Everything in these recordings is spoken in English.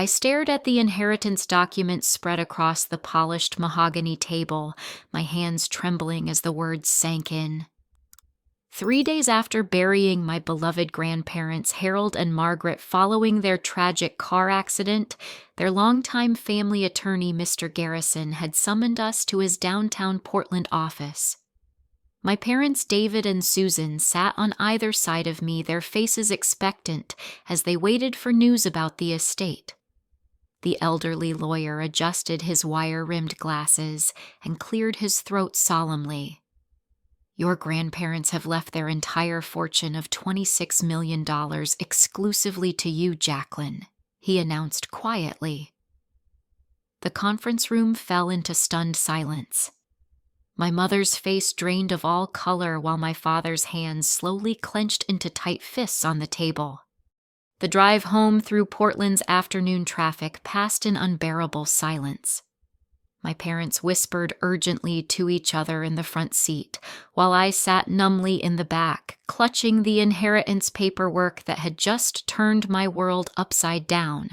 I stared at the inheritance documents spread across the polished mahogany table, my hands trembling as the words sank in. 3 days after burying my beloved grandparents, Harold and Margaret, following their tragic car accident, their longtime family attorney, Mr. Garrison, had summoned us to his downtown Portland office. My parents, David and Susan, sat on either side of me, their faces expectant as they waited for news about the estate. The elderly lawyer adjusted his wire-rimmed glasses and cleared his throat solemnly. Your grandparents have left their entire fortune of $26 million exclusively to you, Jacqueline, he announced quietly. The conference room fell into stunned silence. My mother's face drained of all color while my father's hands slowly clenched into tight fists on the table. The drive home through Portland's afternoon traffic passed in unbearable silence. My parents whispered urgently to each other in the front seat, while I sat numbly in the back, clutching the inheritance paperwork that had just turned my world upside down.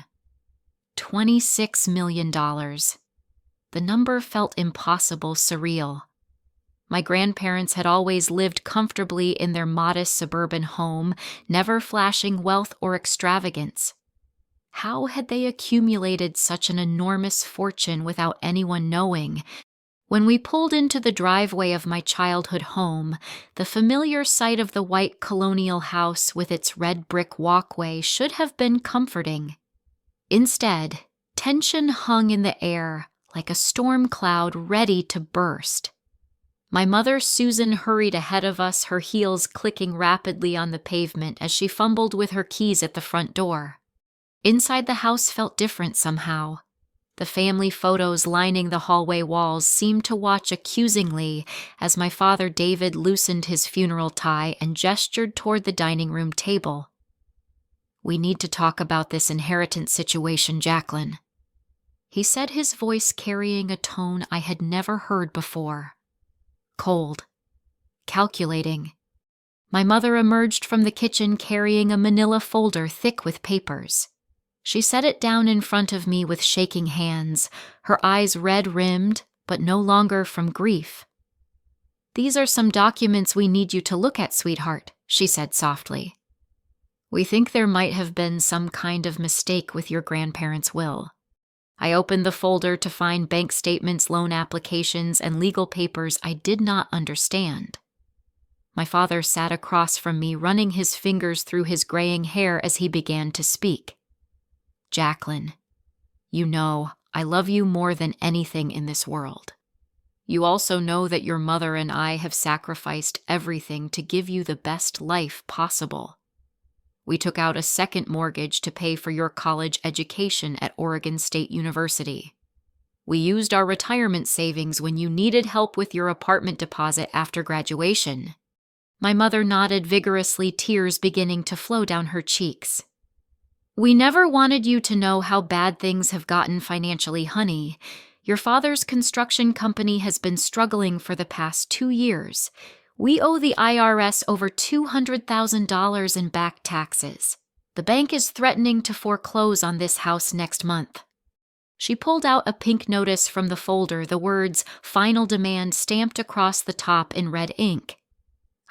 $26 million. The number felt impossible, surreal. My grandparents had always lived comfortably in their modest suburban home, never flashing wealth or extravagance. How had they accumulated such an enormous fortune without anyone knowing? When we pulled into the driveway of my childhood home, the familiar sight of the white colonial house with its red brick walkway should have been comforting. Instead, tension hung in the air like a storm cloud ready to burst. My mother, Susan, hurried ahead of us, her heels clicking rapidly on the pavement as she fumbled with her keys at the front door. Inside the house felt different somehow. The family photos lining the hallway walls seemed to watch accusingly as my father David loosened his funeral tie and gestured toward the dining room table. We need to talk about this inheritance situation, Jacqueline. He said, his voice carrying a tone I had never heard before. Cold. Calculating. My mother emerged from the kitchen carrying a manila folder thick with papers. She set it down in front of me with shaking hands, her eyes red-rimmed, but no longer from grief. These are some documents we need you to look at, sweetheart, she said softly. We think there might have been some kind of mistake with your grandparents' will. I opened the folder to find bank statements, loan applications, and legal papers I did not understand. My father sat across from me, running his fingers through his graying hair as he began to speak. Jacqueline, you know I love you more than anything in this world. You also know that your mother and I have sacrificed everything to give you the best life possible. We took out a second mortgage to pay for your college education at Oregon State University. We used our retirement savings when you needed help with your apartment deposit after graduation. My mother nodded vigorously, tears beginning to flow down her cheeks. We never wanted you to know how bad things have gotten financially, honey. Your father's construction company has been struggling for the past 2 years. We owe the IRS over $200,000 in back taxes. The bank is threatening to foreclose on this house next month. She pulled out a pink notice from the folder, the words "Final Demand" stamped across the top in red ink.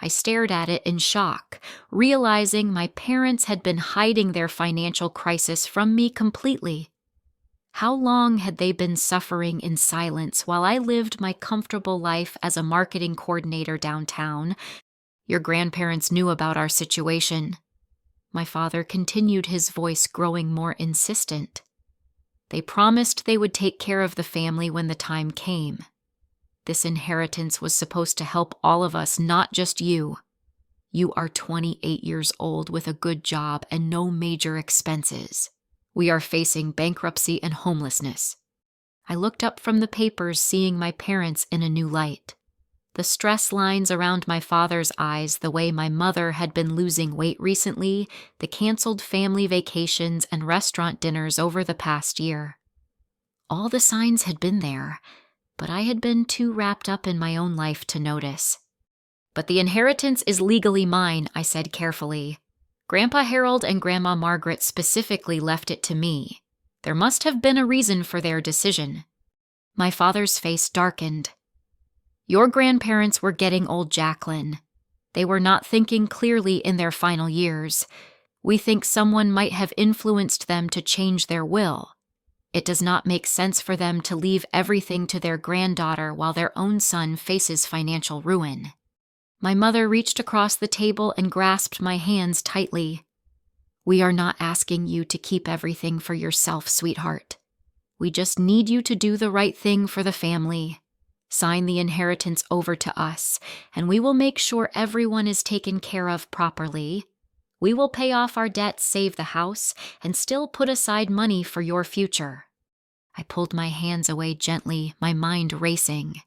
I stared at it in shock, realizing my parents had been hiding their financial crisis from me completely. How long had they been suffering in silence while I lived my comfortable life as a marketing coordinator downtown? Your grandparents knew about our situation. My father continued, his voice growing more insistent. They promised they would take care of the family when the time came. This inheritance was supposed to help all of us, not just you. You are 28 years old with a good job and no major expenses. We are facing bankruptcy and homelessness. I looked up from the papers, seeing my parents in a new light. The stress lines around my father's eyes, the way my mother had been losing weight recently, the canceled family vacations and restaurant dinners over the past year. All the signs had been there, but I had been too wrapped up in my own life to notice. But the inheritance is legally mine, I said carefully. Grandpa Harold and Grandma Margaret specifically left it to me. There must have been a reason for their decision. My father's face darkened. Your grandparents were getting old, Jacqueline. They were not thinking clearly in their final years. We think someone might have influenced them to change their will. It does not make sense for them to leave everything to their granddaughter while their own son faces financial ruin. My mother reached across the table and grasped my hands tightly. We are not asking you to keep everything for yourself, sweetheart. We just need you to do the right thing for the family. Sign the inheritance over to us, and we will make sure everyone is taken care of properly. We will pay off our debts, save the house, and still put aside money for your future. I pulled my hands away gently, my mind racing.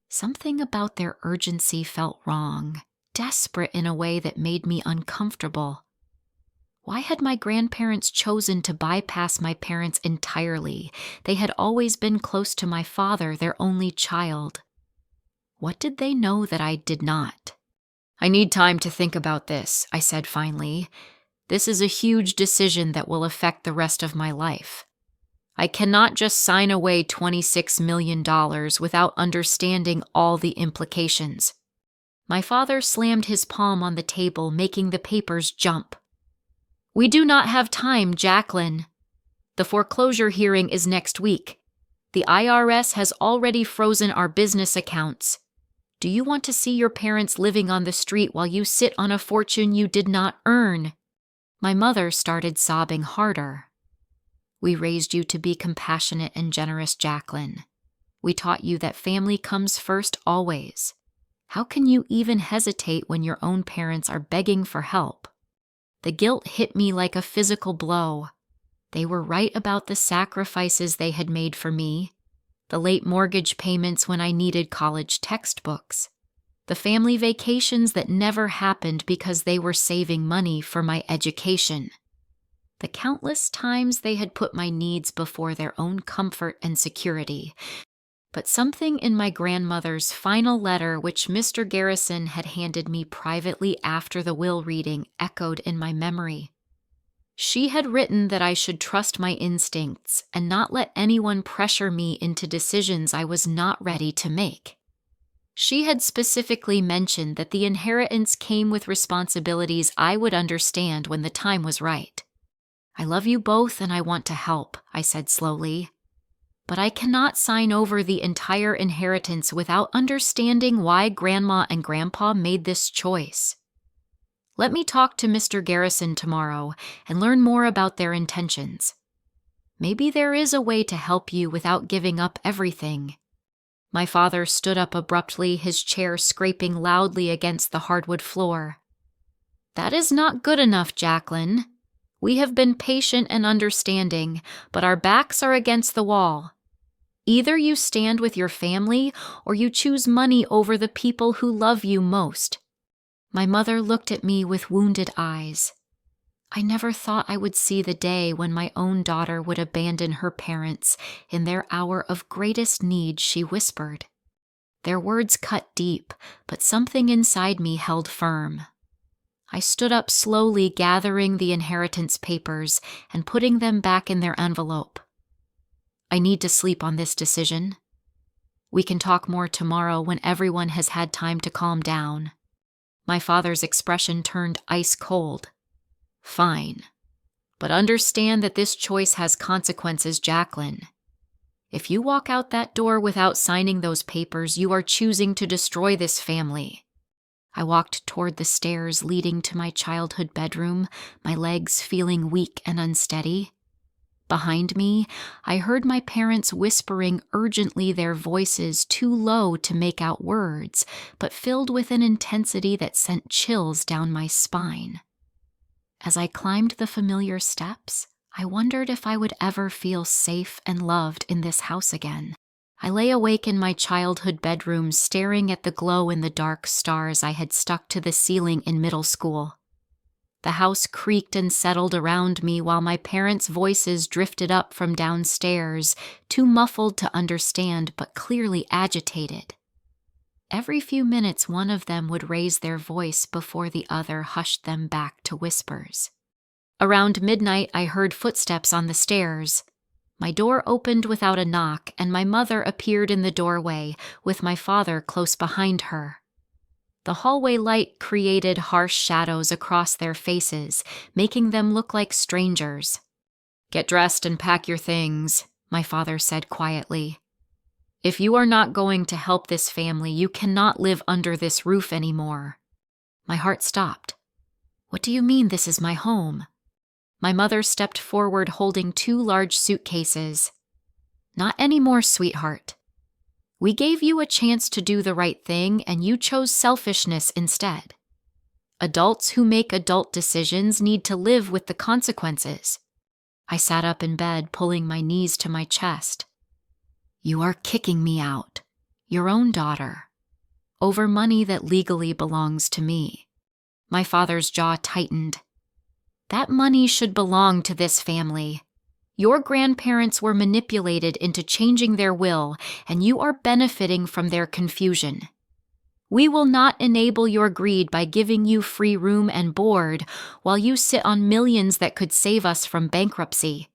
Something about their urgency felt wrong, desperate in a way that made me uncomfortable. Why had my grandparents chosen to bypass my parents entirely? They had always been close to my father, their only child. What did they know that I did not? I need time to think about this, I said finally. This is a huge decision that will affect the rest of my life. I cannot just sign away $26 million without understanding all the implications. My father slammed his palm on the table, making the papers jump. We do not have time, Jacqueline. The foreclosure hearing is next week. The IRS has already frozen our business accounts. Do you want to see your parents living on the street while you sit on a fortune you did not earn? My mother started sobbing harder. We raised you to be compassionate and generous, Jacqueline. We taught you that family comes first always. How can you even hesitate when your own parents are begging for help? The guilt hit me like a physical blow. They were right about the sacrifices they had made for me, the late mortgage payments when I needed college textbooks, the family vacations that never happened because they were saving money for my education, the countless times they had put my needs before their own comfort and security. But something in my grandmother's final letter, which Mr. Garrison had handed me privately after the will reading, echoed in my memory. She had written that I should trust my instincts and not let anyone pressure me into decisions I was not ready to make. She had specifically mentioned that the inheritance came with responsibilities I would understand when the time was right. I love you both and I want to help, I said slowly. But I cannot sign over the entire inheritance without understanding why Grandma and Grandpa made this choice. Let me talk to Mr. Garrison tomorrow and learn more about their intentions. Maybe there is a way to help you without giving up everything. My father stood up abruptly, his chair scraping loudly against the hardwood floor. That is not good enough, Jacqueline. We have been patient and understanding, but our backs are against the wall. Either you stand with your family or you choose money over the people who love you most. My mother looked at me with wounded eyes. I never thought I would see the day when my own daughter would abandon her parents in their hour of greatest need, she whispered. Their words cut deep, but something inside me held firm. I stood up slowly, gathering the inheritance papers and putting them back in their envelope. I need to sleep on this decision. We can talk more tomorrow when everyone has had time to calm down. My father's expression turned ice cold. Fine. But understand that this choice has consequences, Jacqueline. If you walk out that door without signing those papers, you are choosing to destroy this family. I walked toward the stairs leading to my childhood bedroom, my legs feeling weak and unsteady. Behind me, I heard my parents whispering urgently, their voices too low to make out words, but filled with an intensity that sent chills down my spine. As I climbed the familiar steps, I wondered if I would ever feel safe and loved in this house again. I lay awake in my childhood bedroom, staring at the glow-in-the-dark stars I had stuck to the ceiling in middle school. The house creaked and settled around me while my parents' voices drifted up from downstairs, too muffled to understand but clearly agitated. Every few minutes one of them would raise their voice before the other hushed them back to whispers. Around midnight I heard footsteps on the stairs. My door opened without a knock, and my mother appeared in the doorway, with my father close behind her. The hallway light created harsh shadows across their faces, making them look like strangers. "Get dressed and pack your things," my father said quietly. "If you are not going to help this family, you cannot live under this roof anymore." My heart stopped. "What do you mean this is my home?" My mother stepped forward holding 2 large suitcases. "Not anymore, sweetheart. We gave you a chance to do the right thing, and you chose selfishness instead. Adults who make adult decisions need to live with the consequences." I sat up in bed, pulling my knees to my chest. "You are kicking me out, your own daughter, over money that legally belongs to me." My father's jaw tightened. "That money should belong to this family. Your grandparents were manipulated into changing their will, and you are benefiting from their confusion. We will not enable your greed by giving you free room and board while you sit on millions that could save us from bankruptcy."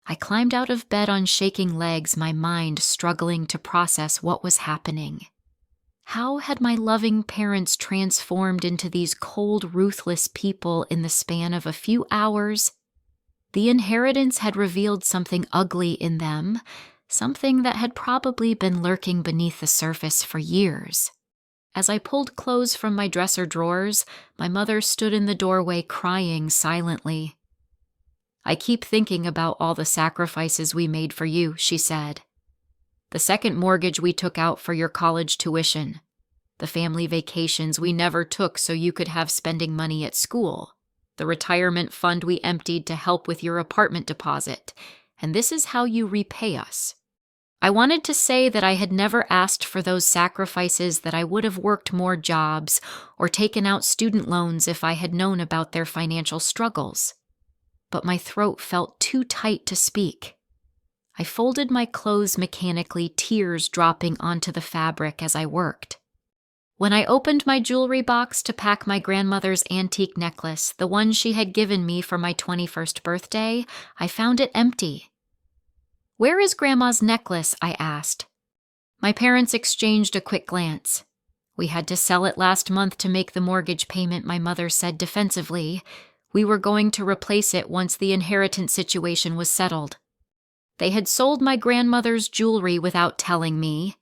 I climbed out of bed on shaking legs, my mind struggling to process what was happening. How had my loving parents transformed into these cold, ruthless people in the span of a few hours? The inheritance had revealed something ugly in them, something that had probably been lurking beneath the surface for years. As I pulled clothes from my dresser drawers, my mother stood in the doorway crying silently. "I keep thinking about all the sacrifices we made for you," she said. "The second mortgage we took out for your college tuition. The family vacations we never took so you could have spending money at school. The retirement fund we emptied to help with your apartment deposit. And this is how you repay us." I wanted to say that I had never asked for those sacrifices, that I would have worked more jobs or taken out student loans if I had known about their financial struggles. But my throat felt too tight to speak. I folded my clothes mechanically, tears dropping onto the fabric as I worked. When I opened my jewelry box to pack my grandmother's antique necklace, the one she had given me for my 21st birthday, I found it empty. "Where is Grandma's necklace?" I asked. My parents exchanged a quick glance. "We had to sell it last month to make the mortgage payment," my mother said defensively. "We were going to replace it once the inheritance situation was settled." They had sold my grandmother's jewelry without telling me.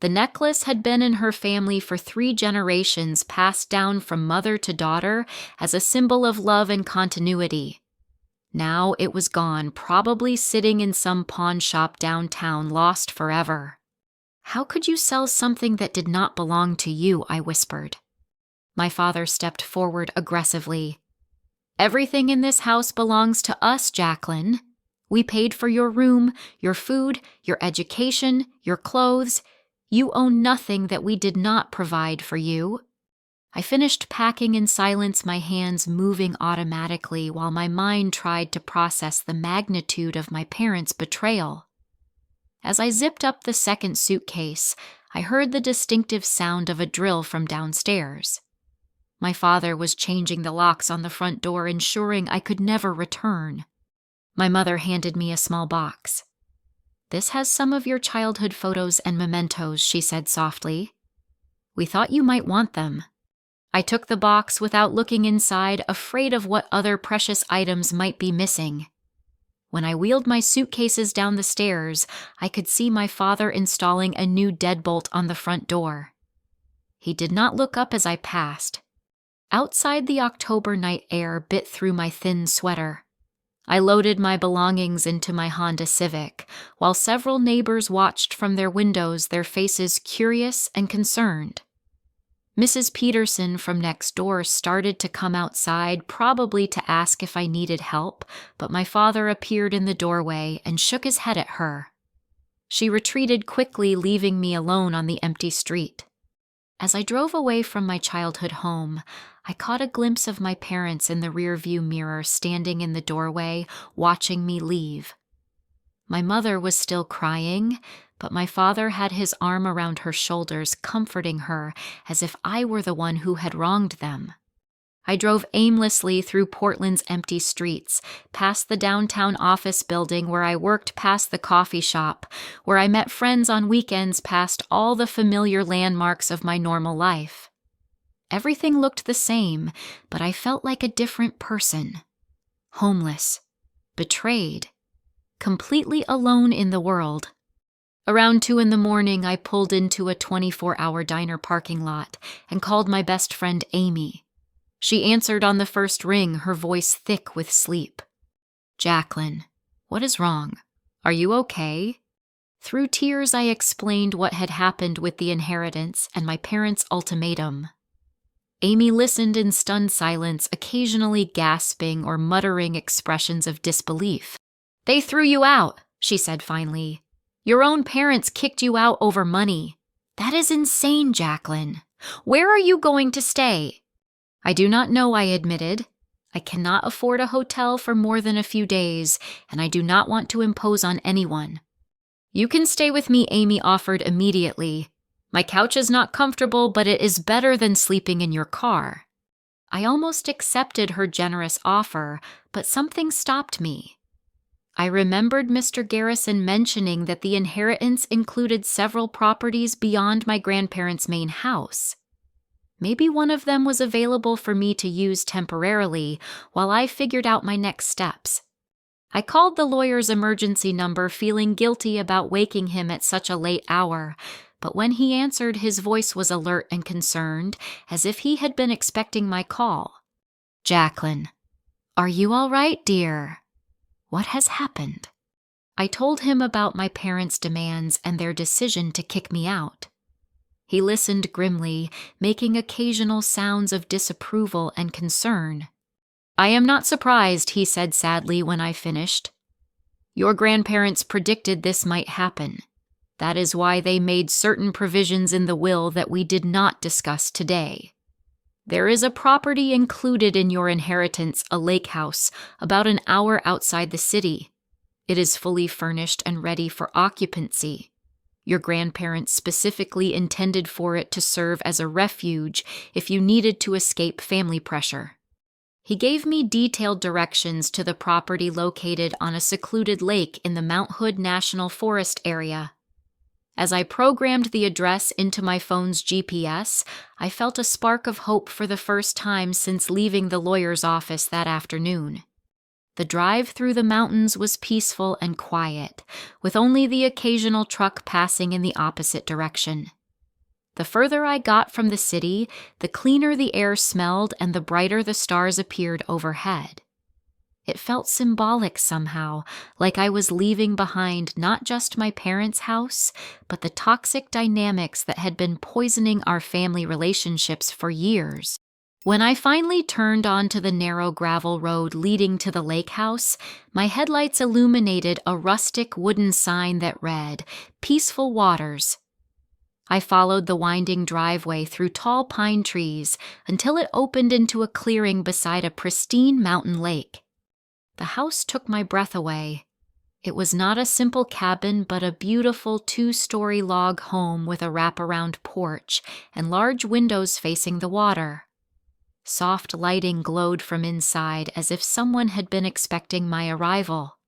The necklace had been in her family for 3 generations, passed down from mother to daughter as a symbol of love and continuity. Now it was gone, probably sitting in some pawn shop downtown, lost forever. "How could you sell something that did not belong to you?" I whispered. My father stepped forward aggressively. "Everything in this house belongs to us, Jacqueline. We paid for your room, your food, your education, your clothes. You own nothing that we did not provide for you." I finished packing in silence, my hands moving automatically while my mind tried to process the magnitude of my parents' betrayal. As I zipped up the second suitcase, I heard the distinctive sound of a drill from downstairs. My father was changing the locks on the front door, ensuring I could never return. My mother handed me a small box. "This has some of your childhood photos and mementos," she said softly. "We thought you might want them." I took the box without looking inside, afraid of what other precious items might be missing. When I wheeled my suitcases down the stairs, I could see my father installing a new deadbolt on the front door. He did not look up as I passed. Outside, the October night air bit through my thin sweater. I loaded my belongings into my Honda Civic, while several neighbors watched from their windows, their faces curious and concerned. Mrs. Peterson from next door started to come outside, probably to ask if I needed help, but my father appeared in the doorway and shook his head at her. She retreated quickly, leaving me alone on the empty street. As I drove away from my childhood home, I caught a glimpse of my parents in the rearview mirror, standing in the doorway, watching me leave. My mother was still crying, but my father had his arm around her shoulders, comforting her as if I were the one who had wronged them. I drove aimlessly through Portland's empty streets, past the downtown office building where I worked, past the coffee shop, where I met friends on weekends, past all the familiar landmarks of my normal life. Everything looked the same, but I felt like a different person. Homeless, betrayed, completely alone in the world. Around 2 a.m, I pulled into a 24-hour diner parking lot and called my best friend Amy. She answered on the first ring, her voice thick with sleep. "Jacqueline, what is wrong? Are you okay?" Through tears, I explained what had happened with the inheritance and my parents' ultimatum. Amy listened in stunned silence, occasionally gasping or muttering expressions of disbelief. "They threw you out," she said finally. "Your own parents kicked you out over money. That is insane, Jacqueline. Where are you going to stay?" "I do not know," I admitted. "I cannot afford a hotel for more than a few days, and I do not want to impose on anyone." "You can stay with me," Amy offered immediately. "My couch is not comfortable, but it is better than sleeping in your car." I almost accepted her generous offer, but something stopped me. I remembered Mr. Garrison mentioning that the inheritance included several properties beyond my grandparents' main house. Maybe one of them was available for me to use temporarily while I figured out my next steps. I called the lawyer's emergency number, feeling guilty about waking him at such a late hour, but when he answered, his voice was alert and concerned, as if he had been expecting my call. "Jacqueline, are you all right, dear? What has happened?" I told him about my parents' demands and their decision to kick me out. He listened grimly, making occasional sounds of disapproval and concern. "I am not surprised," he said sadly when I finished. "Your grandparents predicted this might happen. That is why they made certain provisions in the will that we did not discuss today. There is a property included in your inheritance, a lake house, about an hour outside the city. It is fully furnished and ready for occupancy. Your grandparents specifically intended for it to serve as a refuge if you needed to escape family pressure." He gave me detailed directions to the property located on a secluded lake in the Mount Hood National Forest area. As I programmed the address into my phone's GPS, I felt a spark of hope for the first time since leaving the lawyer's office that afternoon. The drive through the mountains was peaceful and quiet, with only the occasional truck passing in the opposite direction. The further I got from the city, the cleaner the air smelled and the brighter the stars appeared overhead. It felt symbolic somehow, like I was leaving behind not just my parents' house, but the toxic dynamics that had been poisoning our family relationships for years. When I finally turned onto the narrow gravel road leading to the lake house, my headlights illuminated a rustic wooden sign that read, "Peaceful Waters." I followed the winding driveway through tall pine trees until it opened into a clearing beside a pristine mountain lake. The house took my breath away. It was not a simple cabin, but a beautiful 2-story log home with a wraparound porch and large windows facing the water. Soft lighting glowed from inside as if someone had been expecting my arrival.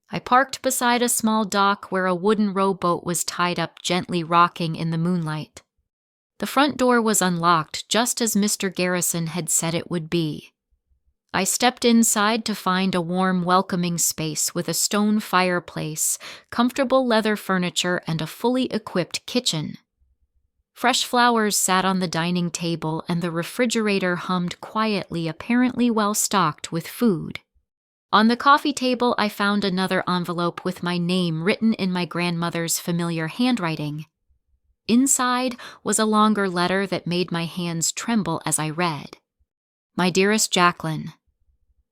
I parked beside a small dock where a wooden rowboat was tied up, gently rocking in the moonlight. The front door was unlocked, just as Mr. Garrison had said it would be. I stepped inside to find a warm, welcoming space with a stone fireplace, comfortable leather furniture, and a fully equipped kitchen. Fresh flowers sat on the dining table, and the refrigerator hummed quietly, apparently well stocked with food. On the coffee table, I found another envelope with my name written in my grandmother's familiar handwriting. Inside was a longer letter that made my hands tremble as I read. "My dearest Jacqueline,"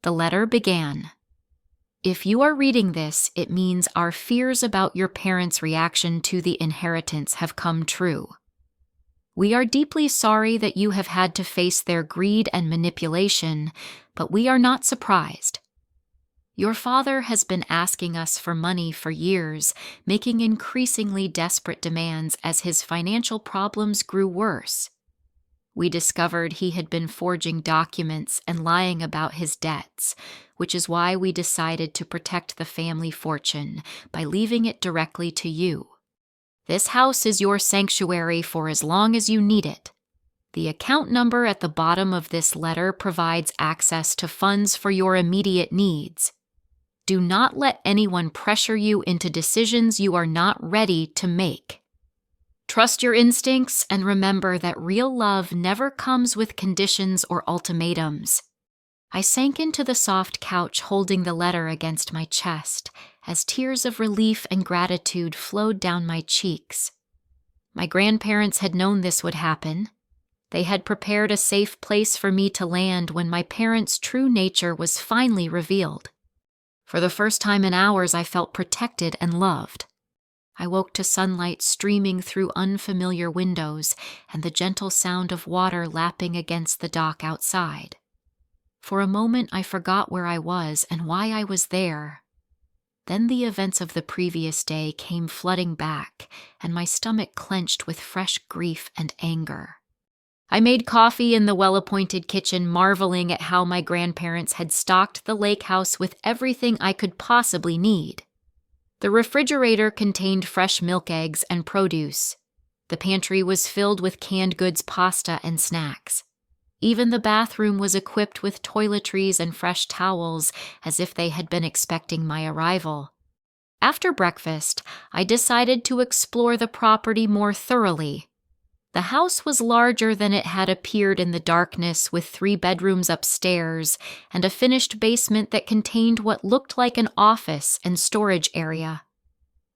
the letter began, "If you are reading this, it means our fears about your parents' reaction to the inheritance have come true. We are deeply sorry that you have had to face their greed and manipulation, but we are not surprised. Your father has been asking us for money for years, making increasingly desperate demands as his financial problems grew worse. We discovered he had been forging documents and lying about his debts, which is why we decided to protect the family fortune by leaving it directly to you. This house is your sanctuary for as long as you need it. The account number at the bottom of this letter provides access to funds for your immediate needs. Do not let anyone pressure you into decisions you are not ready to make. Trust your instincts and remember that real love never comes with conditions or ultimatums. I sank into the soft couch holding the letter against my chest as tears of relief and gratitude flowed down my cheeks. My grandparents had known this would happen. They had prepared a safe place for me to land when my parents' true nature was finally revealed. For the first time in hours, I felt protected and loved. I woke to sunlight streaming through unfamiliar windows and the gentle sound of water lapping against the dock outside. For a moment, I forgot where I was and why I was there. Then the events of the previous day came flooding back, and my stomach clenched with fresh grief and anger. I made coffee in the well-appointed kitchen, marveling at how my grandparents had stocked the lake house with everything I could possibly need. The refrigerator contained fresh milk eggs and produce. The pantry was filled with canned goods, pasta, and snacks. Even the bathroom was equipped with toiletries and fresh towels, as if they had been expecting my arrival. After breakfast, I decided to explore the property more thoroughly. The house was larger than it had appeared in the darkness, with 3 bedrooms upstairs and a finished basement that contained what looked like an office and storage area.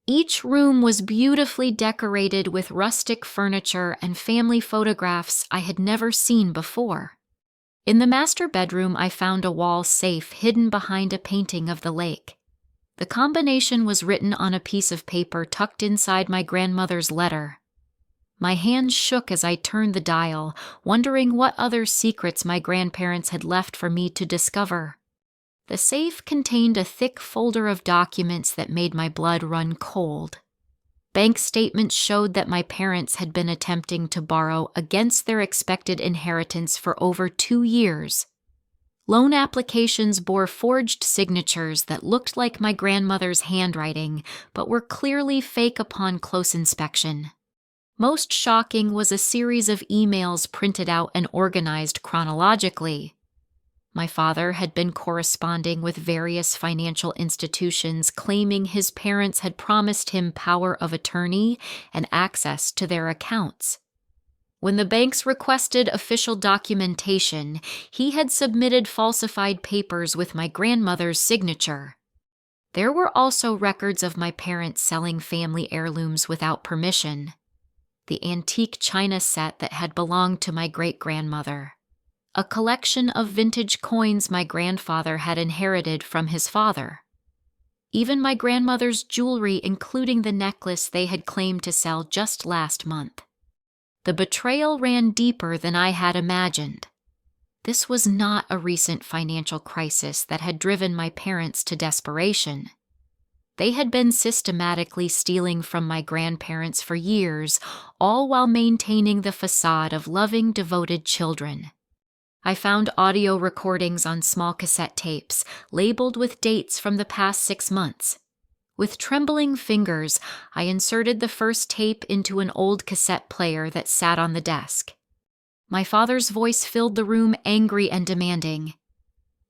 Each room was beautifully decorated with rustic furniture and family photographs I had never seen before. In the master bedroom, I found a wall safe hidden behind a painting of the lake. The combination was written on a piece of paper tucked inside my grandmother's letter. My hands shook as I turned the dial, wondering what other secrets my grandparents had left for me to discover. The safe contained a thick folder of documents that made my blood run cold. Bank statements showed that my parents had been attempting to borrow against their expected inheritance for over 2 years. Loan applications bore forged signatures that looked like my grandmother's handwriting, but were clearly fake upon close inspection. Most shocking was a series of emails printed out and organized chronologically. My father had been corresponding with various financial institutions, claiming his parents had promised him power of attorney and access to their accounts. When the banks requested official documentation, he had submitted falsified papers with my grandmother's signature. There were also records of my parents selling family heirlooms without permission. The antique china set that had belonged to my great-grandmother, a collection of vintage coins my grandfather had inherited from his father. Even my grandmother's jewelry, including the necklace they had claimed to sell just last month. The betrayal ran deeper than I had imagined. This was not a recent financial crisis that had driven my parents to desperation. They had been systematically stealing from my grandparents for years, all while maintaining the facade of loving, devoted children. I found audio recordings on small cassette tapes, labeled with dates from the past 6 months. With trembling fingers, I inserted the first tape into an old cassette player that sat on the desk. My father's voice filled the room, angry and demanding.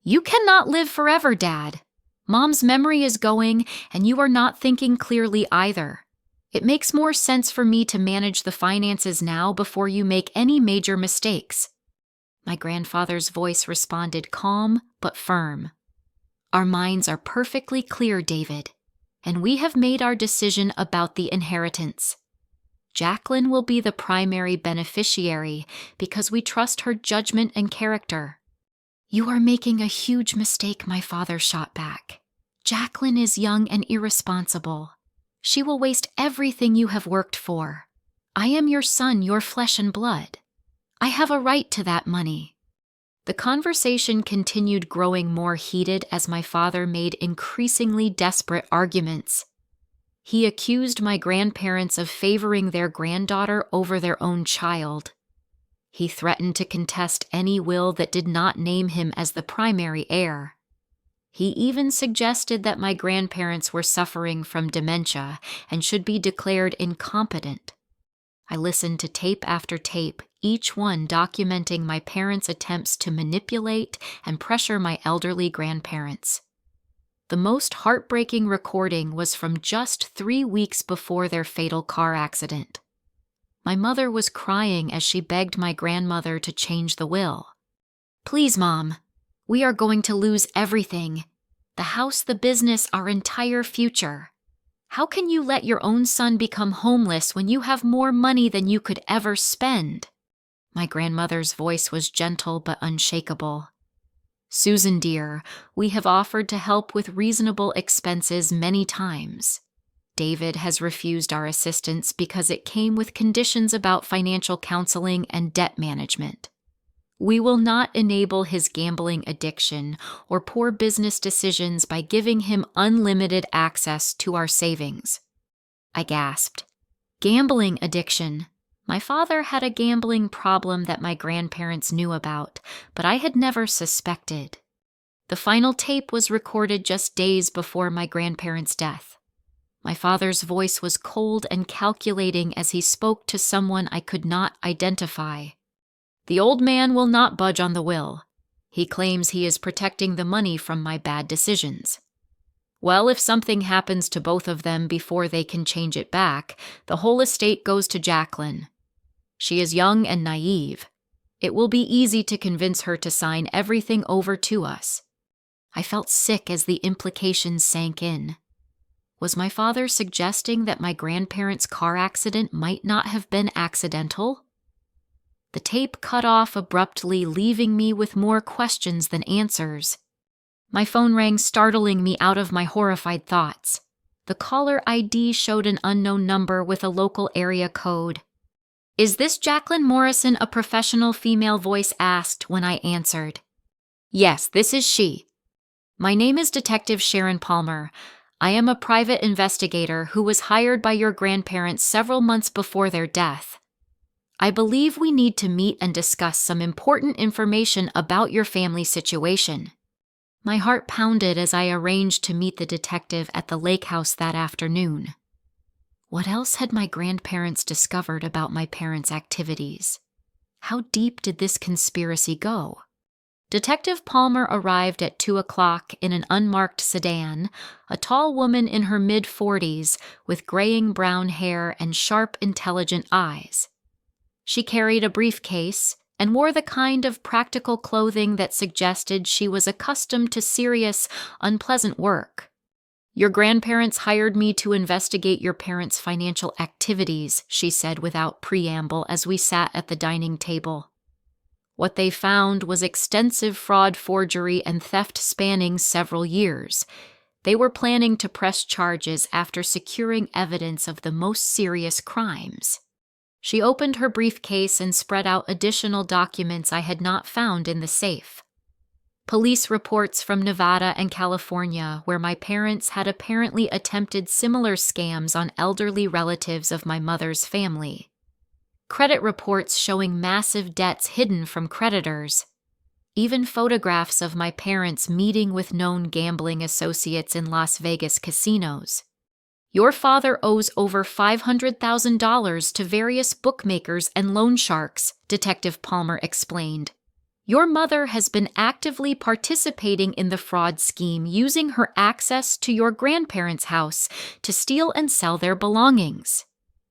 "You cannot live forever, Dad. Mom's memory is going, and you are not thinking clearly either. It makes more sense for me to manage the finances now before you make any major mistakes." My grandfather's voice responded, calm but firm. "Our minds are perfectly clear, David, and we have made our decision about the inheritance. Jacqueline will be the primary beneficiary because we trust her judgment and character." "You are making a huge mistake," my father shot back. "Jacqueline is young and irresponsible. She will waste everything you have worked for. I am your son, your flesh and blood. I have a right to that money." The conversation continued, growing more heated as my father made increasingly desperate arguments. He accused my grandparents of favoring their granddaughter over their own child. He threatened to contest any will that did not name him as the primary heir. He even suggested that my grandparents were suffering from dementia and should be declared incompetent. I listened to tape after tape, each one documenting my parents' attempts to manipulate and pressure my elderly grandparents. The most heartbreaking recording was from just 3 weeks before their fatal car accident. My mother was crying as she begged my grandmother to change the will. "Please, Mom, we are going to lose everything. The house, the business, our entire future. How can you let your own son become homeless when you have more money than you could ever spend?" My grandmother's voice was gentle but unshakable. "Susan, dear, we have offered to help with reasonable expenses many times. David has refused our assistance because it came with conditions about financial counseling and debt management. We will not enable his gambling addiction or poor business decisions by giving him unlimited access to our savings." I gasped. Gambling addiction. My father had a gambling problem that my grandparents knew about, but I had never suspected. The final tape was recorded just days before my grandparents' death. My father's voice was cold and calculating as he spoke to someone I could not identify. "The old man will not budge on the will. He claims he is protecting the money from my bad decisions. Well, if something happens to both of them before they can change it back, the whole estate goes to Jacqueline. She is young and naive. It will be easy to convince her to sign everything over to us." I felt sick as the implications sank in. Was my father suggesting that my grandparents' car accident might not have been accidental? The tape cut off abruptly, leaving me with more questions than answers. My phone rang, startling me out of my horrified thoughts. The caller ID showed an unknown number with a local area code. "Is this Jacqueline Morrison?" a professional female voice asked when I answered. "Yes, this is she. My name is Detective Sharon Palmer. I am a private investigator who was hired by your grandparents several months before their death. I believe we need to meet and discuss some important information about your family situation." My heart pounded as I arranged to meet the detective at the lake house that afternoon. What else had my grandparents discovered about my parents' activities? How deep did this conspiracy go? Detective Palmer arrived at 2 o'clock in an unmarked sedan, a tall woman in her mid-40s with graying brown hair and sharp, intelligent eyes. She carried a briefcase and wore the kind of practical clothing that suggested she was accustomed to serious, unpleasant work. "Your grandparents hired me to investigate your parents' financial activities," she said without preamble as we sat at the dining table. What they found was extensive fraud, forgery, and theft spanning several years. They were planning to press charges after securing evidence of the most serious crimes. She opened her briefcase and spread out additional documents I had not found in the safe. Police reports from Nevada and California, where my parents had apparently attempted similar scams on elderly relatives of my mother's family. Credit reports showing massive debts hidden from creditors. Even photographs of my parents meeting with known gambling associates in Las Vegas casinos. "Your father owes over $500,000 to various bookmakers and loan sharks," Detective Palmer explained. "Your mother has been actively participating in the fraud scheme, using her access to your grandparents' house to steal and sell their belongings.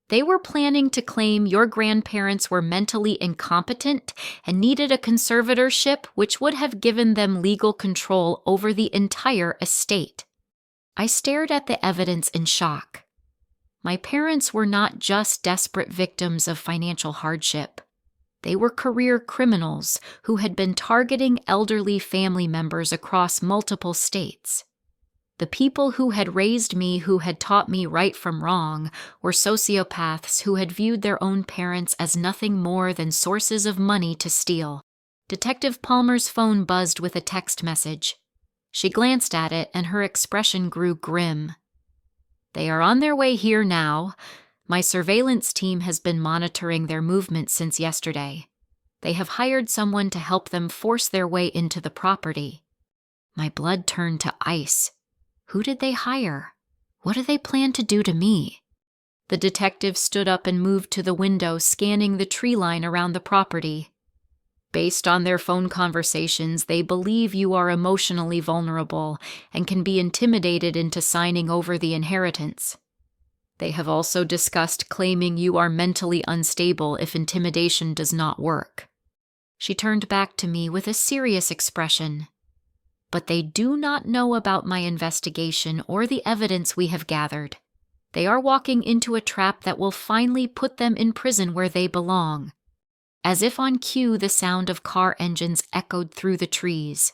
They were planning to claim your grandparents were mentally incompetent and needed a conservatorship which would have given them legal control over the entire estate." I stared at the evidence in shock. My parents were not just desperate victims of financial hardship. They were career criminals who had been targeting elderly family members across multiple states. The people who had raised me, who had taught me right from wrong, were sociopaths who had viewed their own parents as nothing more than sources of money to steal. Detective Palmer's phone buzzed with a text message. She glanced at it, and her expression grew grim. "They are on their way here now. My surveillance team has been monitoring their movements since yesterday. They have hired someone to help them force their way into the property. My blood turned to ice. Who did they hire? What do they plan to do to me? The detective stood up and moved to the window, scanning the tree line around the property. Based on their phone conversations, they believe you are emotionally vulnerable and can be intimidated into signing over the inheritance. They have also discussed claiming you are mentally unstable if intimidation does not work. She turned back to me with a serious expression. But they do not know about my investigation or the evidence we have gathered. They are walking into a trap that will finally put them in prison where they belong. As if on cue, the sound of car engines echoed through the trees.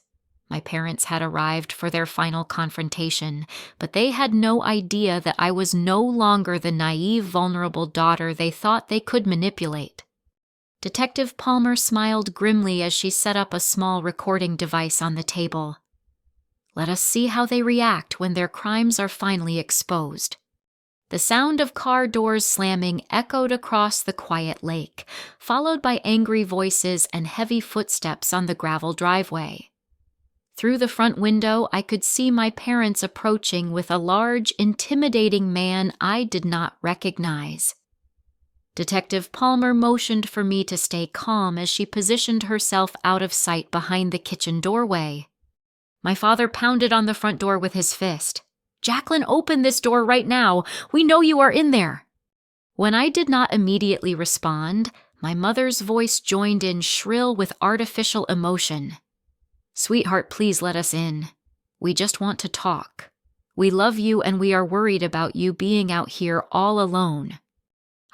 My parents had arrived for their final confrontation, but they had no idea that I was no longer the naive, vulnerable daughter they thought they could manipulate. Detective Palmer smiled grimly as she set up a small recording device on the table. Let us see how they react when their crimes are finally exposed. The sound of car doors slamming echoed across the quiet lake, followed by angry voices and heavy footsteps on the gravel driveway. Through the front window, I could see my parents approaching with a large, intimidating man I did not recognize. Detective Palmer motioned for me to stay calm as she positioned herself out of sight behind the kitchen doorway. My father pounded on the front door with his fist. Jacqueline, open this door right now. We know you are in there. When I did not immediately respond, my mother's voice joined in shrill with artificial emotion. Sweetheart, please let us in. We just want to talk. We love you and we are worried about you being out here all alone.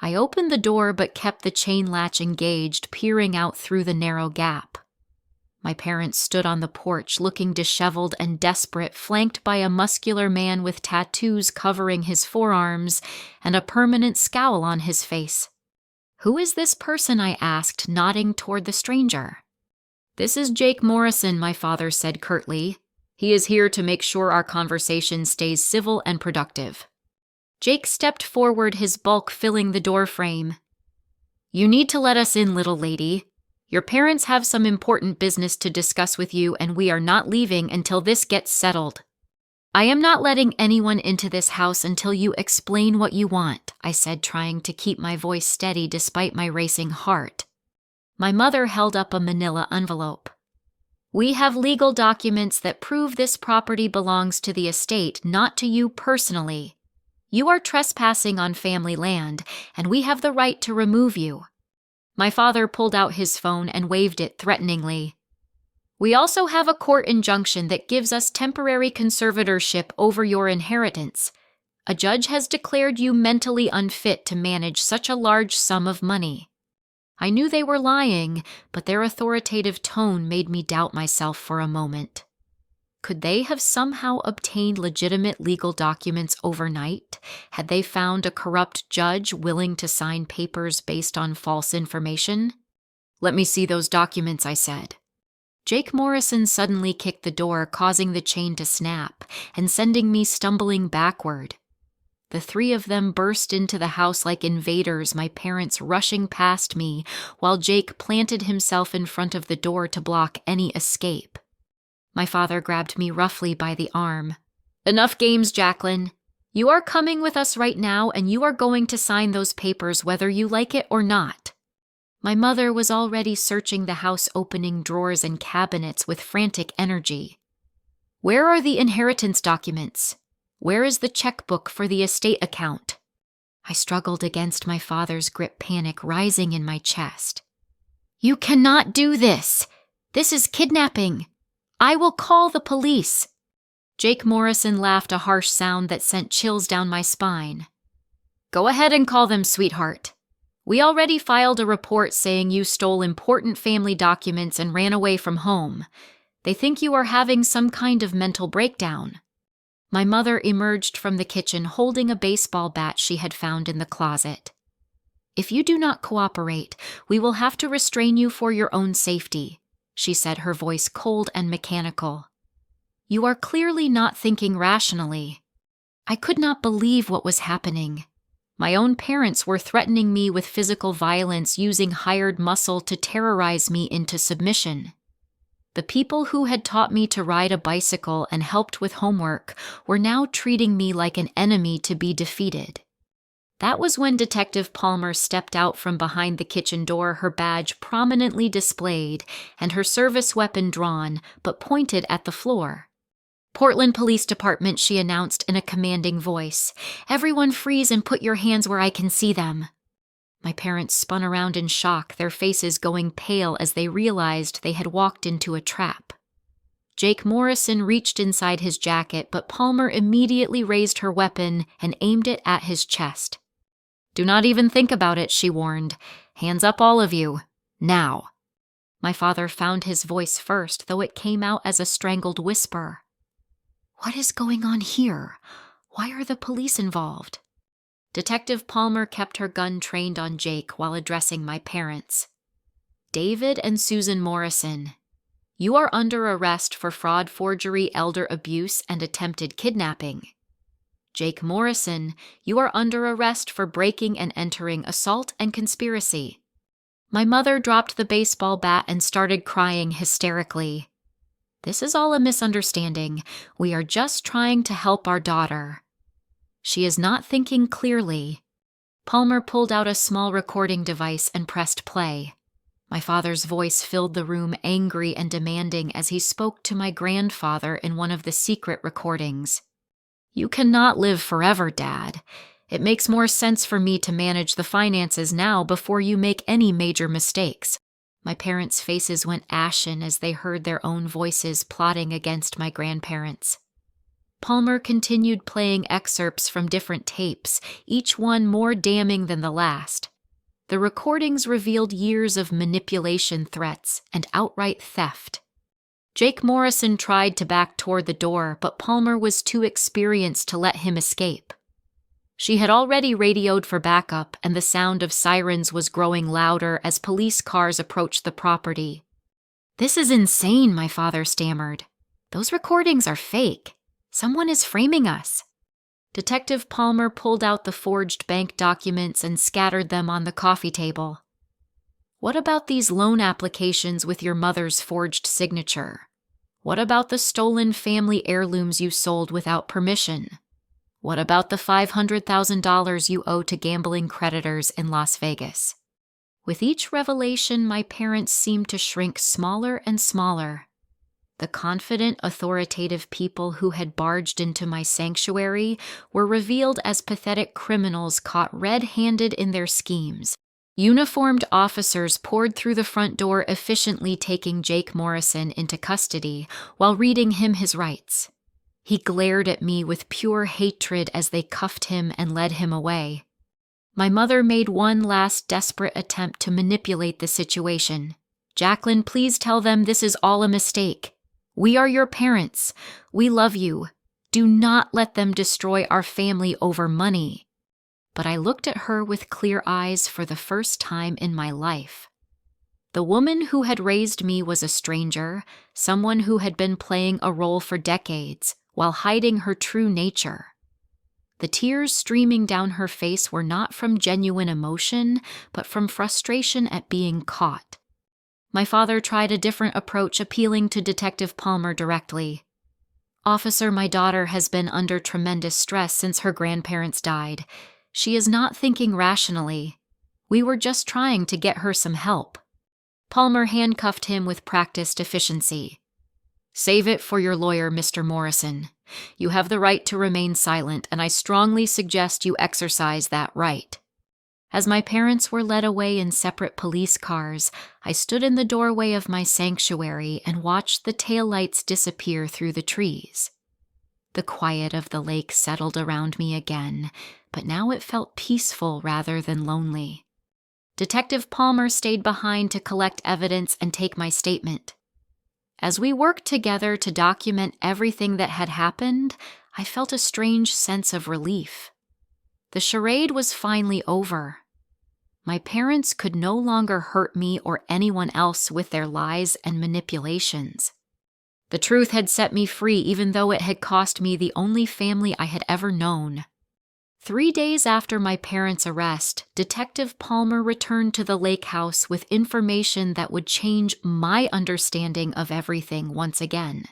I opened the door but kept the chain latch engaged, peering out through the narrow gap. My parents stood on the porch, looking disheveled and desperate, flanked by a muscular man with tattoos covering his forearms and a permanent scowl on his face. Who is this person? I asked, nodding toward the stranger. This is Jake Morrison, my father said curtly. He is here to make sure our conversation stays civil and productive. Jake stepped forward, his bulk filling the doorframe. You need to let us in, little lady. Your parents have some important business to discuss with you, and we are not leaving until this gets settled. I am not letting anyone into this house until you explain what you want, I said, trying to keep my voice steady despite my racing heart. My mother held up a manila envelope. We have legal documents that prove this property belongs to the estate, not to you personally. You are trespassing on family land, and we have the right to remove you. My father pulled out his phone and waved it threateningly. We also have a court injunction that gives us temporary conservatorship over your inheritance. A judge has declared you mentally unfit to manage such a large sum of money. I knew they were lying, but their authoritative tone made me doubt myself for a moment. Could they have somehow obtained legitimate legal documents overnight? Had they found a corrupt judge willing to sign papers based on false information? Let me see those documents, I said. Jake Morrison suddenly kicked the door, causing the chain to snap and sending me stumbling backward. The three of them burst into the house like invaders, my parents rushing past me, while Jake planted himself in front of the door to block any escape. My father grabbed me roughly by the arm. Enough games, Jacqueline. You are coming with us right now, and you are going to sign those papers whether you like it or not. My mother was already searching the house, opening drawers and cabinets with frantic energy. Where are the inheritance documents? Where is the checkbook for the estate account? I struggled against my father's grip, panic rising in my chest. You cannot do this. This is kidnapping. I will call the police. Jake Morrison laughed, a harsh sound that sent chills down my spine. Go ahead and call them, sweetheart. We already filed a report saying you stole important family documents and ran away from home. They think you are having some kind of mental breakdown. My mother emerged from the kitchen holding a baseball bat she had found in the closet. If you do not cooperate, we will have to restrain you for your own safety, she said, her voice cold and mechanical. You are clearly not thinking rationally. I could not believe what was happening. My own parents were threatening me with physical violence, using hired muscle to terrorize me into submission. The people who had taught me to ride a bicycle and helped with homework were now treating me like an enemy to be defeated. That was when Detective Palmer stepped out from behind the kitchen door, her badge prominently displayed and her service weapon drawn but pointed at the floor. "Portland Police Department," she announced in a commanding voice. "Everyone freeze and put your hands where I can see them." My parents spun around in shock, their faces going pale as they realized they had walked into a trap. Jake Morrison reached inside his jacket, but Palmer immediately raised her weapon and aimed it at his chest. "Do not even think about it," she warned. "Hands up, all of you. Now." My father found his voice first, though it came out as a strangled whisper. "What is going on here? Why are the police involved?" Detective Palmer kept her gun trained on Jake while addressing my parents. "David and Susan Morrison, you are under arrest for fraud, forgery, elder abuse, and attempted kidnapping. Jake Morrison, you are under arrest for breaking and entering, assault, and conspiracy." My mother dropped the baseball bat and started crying hysterically. "This is all a misunderstanding. We are just trying to help our daughter." "She is not thinking clearly." Palmer pulled out a small recording device and pressed play. My father's voice filled the room, angry and demanding, as he spoke to my grandfather in one of the secret recordings. "You cannot live forever, Dad. It makes more sense for me to manage the finances now before you make any major mistakes." My parents' faces went ashen as they heard their own voices plotting against my grandparents. Palmer continued playing excerpts from different tapes, each one more damning than the last. The recordings revealed years of manipulation threats and outright theft. Jake Morrison tried to back toward the door, but Palmer was too experienced to let him escape. She had already radioed for backup, and the sound of sirens was growing louder as police cars approached the property. "This is insane," my father stammered. "Those recordings are fake. Someone is framing us." Detective Palmer pulled out the forged bank documents and scattered them on the coffee table. "What about these loan applications with your mother's forged signature? What about the stolen family heirlooms you sold without permission? What about the $500,000 you owe to gambling creditors in Las Vegas?" With each revelation, my parents seemed to shrink smaller and smaller. The confident, authoritative people who had barged into my sanctuary were revealed as pathetic criminals caught red-handed in their schemes. Uniformed officers poured through the front door, efficiently taking Jake Morrison into custody while reading him his rights. He glared at me with pure hatred as they cuffed him and led him away. My mother made one last desperate attempt to manipulate the situation. "Jacqueline, please tell them this is all a mistake. We are your parents. We love you. Do not let them destroy our family over money." But I looked at her with clear eyes for the first time in my life. The woman who had raised me was a stranger, someone who had been playing a role for decades while hiding her true nature. The tears streaming down her face were not from genuine emotion, but from frustration at being caught. My father tried a different approach, appealing to Detective Palmer directly. "Officer, my daughter has been under tremendous stress since her grandparents died. She is not thinking rationally. We were just trying to get her some help." Palmer handcuffed him with practiced efficiency. "Save it for your lawyer, Mr. Morrison. You have the right to remain silent, and I strongly suggest you exercise that right." As my parents were led away in separate police cars, I stood in the doorway of my sanctuary and watched the taillights disappear through the trees. The quiet of the lake settled around me again, but now it felt peaceful rather than lonely. Detective Palmer stayed behind to collect evidence and take my statement. As we worked together to document everything that had happened, I felt a strange sense of relief. The charade was finally over. My parents could no longer hurt me or anyone else with their lies and manipulations. The truth had set me free, even though it had cost me the only family I had ever known. 3 days after my parents' arrest, Detective Palmer returned to the lake house with information that would change my understanding of everything once again.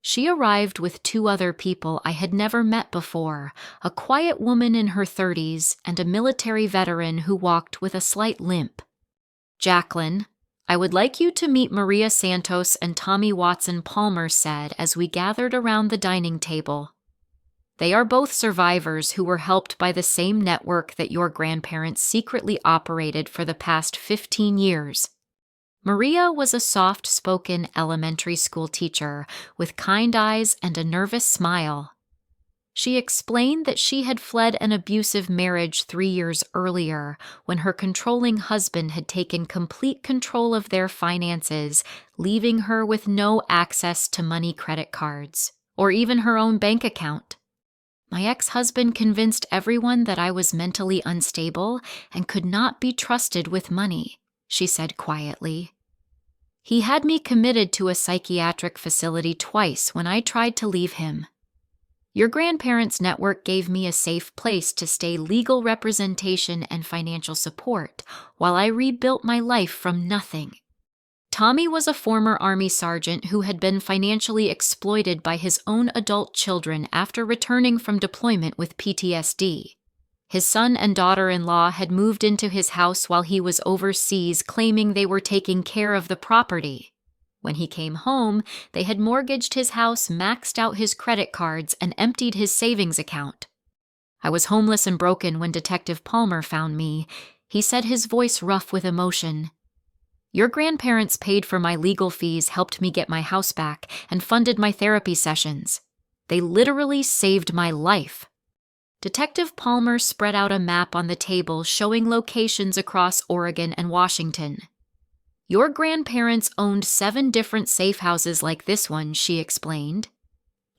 She arrived with 2 other people I had never met before, a quiet woman in her 30s and a military veteran who walked with a slight limp. "Jacqueline, I would like you to meet Maria Santos and Tommy Watson," Palmer said as we gathered around the dining table. "They are both survivors who were helped by the same network that your grandparents secretly operated for the past 15 years. Maria was a soft-spoken elementary school teacher with kind eyes and a nervous smile. She explained that she had fled an abusive marriage 3 years earlier when her controlling husband had taken complete control of their finances, leaving her with no access to money credit cards or even her own bank account. My ex-husband convinced everyone that I was mentally unstable and could not be trusted with money," she said quietly. "He had me committed to a psychiatric facility twice when I tried to leave him. Your grandparents' network gave me a safe place to stay legal representation and financial support while I rebuilt my life from nothing." Tommy was a former Army sergeant who had been financially exploited by his own adult children after returning from deployment with PTSD. His son and daughter-in-law had moved into his house while he was overseas, claiming they were taking care of the property. When he came home, they had mortgaged his house, maxed out his credit cards, and emptied his savings account. "I was homeless and broken when Detective Palmer found me," he said, his voice rough with emotion. "Your grandparents paid for my legal fees, helped me get my house back, and funded my therapy sessions. They literally saved my life." Detective Palmer spread out a map on the table showing locations across Oregon and Washington. "Your grandparents owned 7 different safe houses like this one," she explained.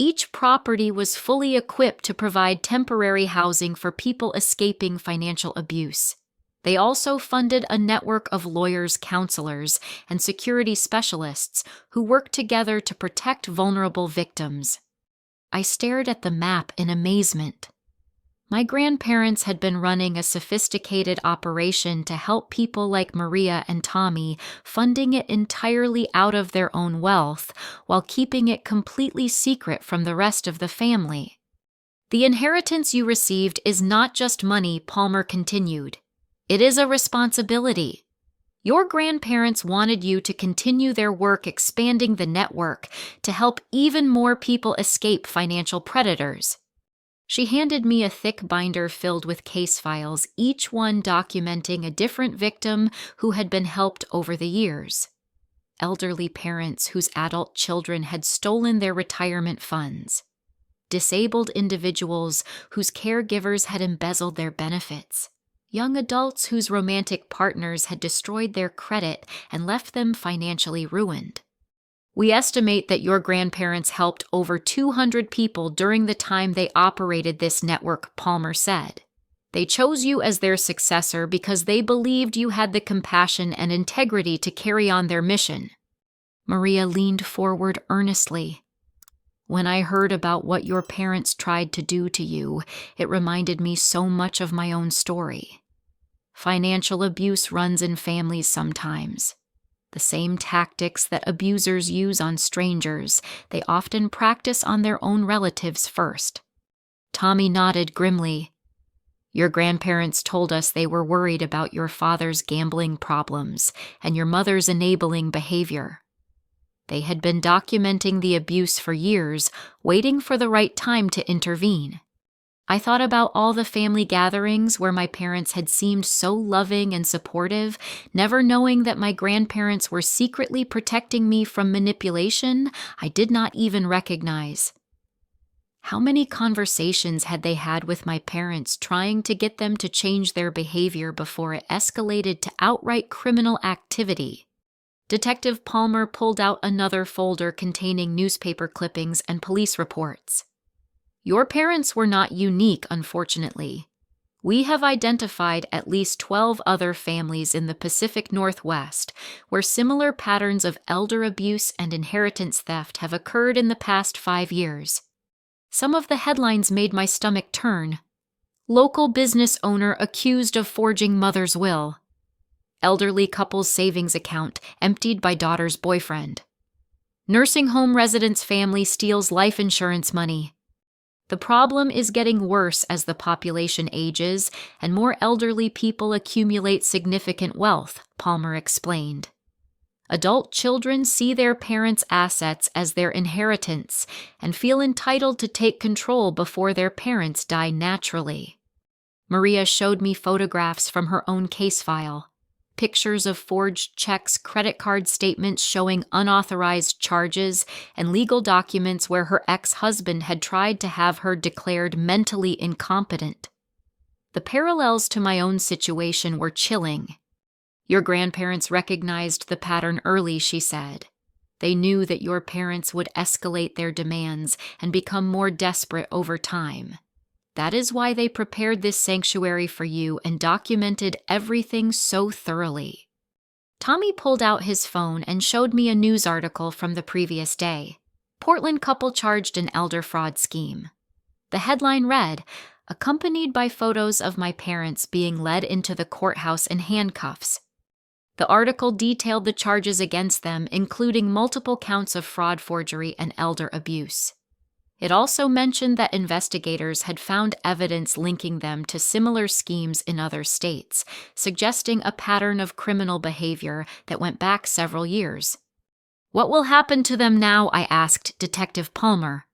"Each property was fully equipped to provide temporary housing for people escaping financial abuse. They also funded a network of lawyers, counselors, and security specialists who worked together to protect vulnerable victims." I stared at the map in amazement. My grandparents had been running a sophisticated operation to help people like Maria and Tommy, funding it entirely out of their own wealth while keeping it completely secret from the rest of the family. "The inheritance you received is not just money," Palmer continued. "It is a responsibility. Your grandparents wanted you to continue their work expanding the network to help even more people escape financial predators." She handed me a thick binder filled with case files, each one documenting a different victim who had been helped over the years. Elderly parents whose adult children had stolen their retirement funds. Disabled individuals whose caregivers had embezzled their benefits. Young adults whose romantic partners had destroyed their credit and left them financially ruined. "We estimate that your grandparents helped over 200 people during the time they operated this network," Palmer said. "They chose you as their successor because they believed you had the compassion and integrity to carry on their mission." Maria leaned forward earnestly. "When I heard about what your parents tried to do to you, it reminded me so much of my own story. Financial abuse runs in families sometimes. The same tactics that abusers use on strangers, they often practice on their own relatives first." Tommy nodded grimly. "Your grandparents told us they were worried about your father's gambling problems and your mother's enabling behavior. They had been documenting the abuse for years, waiting for the right time to intervene. I thought about all the family gatherings where my parents had seemed so loving and supportive, never knowing that my grandparents were secretly protecting me from manipulation I did not even recognize. How many conversations had they had with my parents trying to get them to change their behavior before it escalated to outright criminal activity?" Detective Palmer pulled out another folder containing newspaper clippings and police reports. "Your parents were not unique, unfortunately. We have identified at least 12 other families in the Pacific Northwest where similar patterns of elder abuse and inheritance theft have occurred in the past 5 years. Some of the headlines made my stomach turn. Local business owner accused of forging mother's will. Elderly couple's savings account emptied by daughter's boyfriend. Nursing home resident's family steals life insurance money. The problem is getting worse as the population ages and more elderly people accumulate significant wealth, Palmer explained. Adult children see their parents' assets as their inheritance and feel entitled to take control before their parents die naturally. Maria showed me photographs from her own case file. Pictures of forged checks, credit card statements showing unauthorized charges, and legal documents where her ex-husband had tried to have her declared mentally incompetent. The parallels to my own situation were chilling. Your grandparents recognized the pattern early, she said. They knew that your parents would escalate their demands and become more desperate over time. That is why they prepared this sanctuary for you and documented everything so thoroughly. Tommy pulled out his phone and showed me a news article from the previous day. Portland couple charged in elder fraud scheme. The headline read, accompanied by photos of my parents being led into the courthouse in handcuffs. The article detailed the charges against them, including multiple counts of fraud, forgery, and elder abuse. It also mentioned that investigators had found evidence linking them to similar schemes in other states, suggesting a pattern of criminal behavior that went back several years. What will happen to them now? I asked Detective Palmer.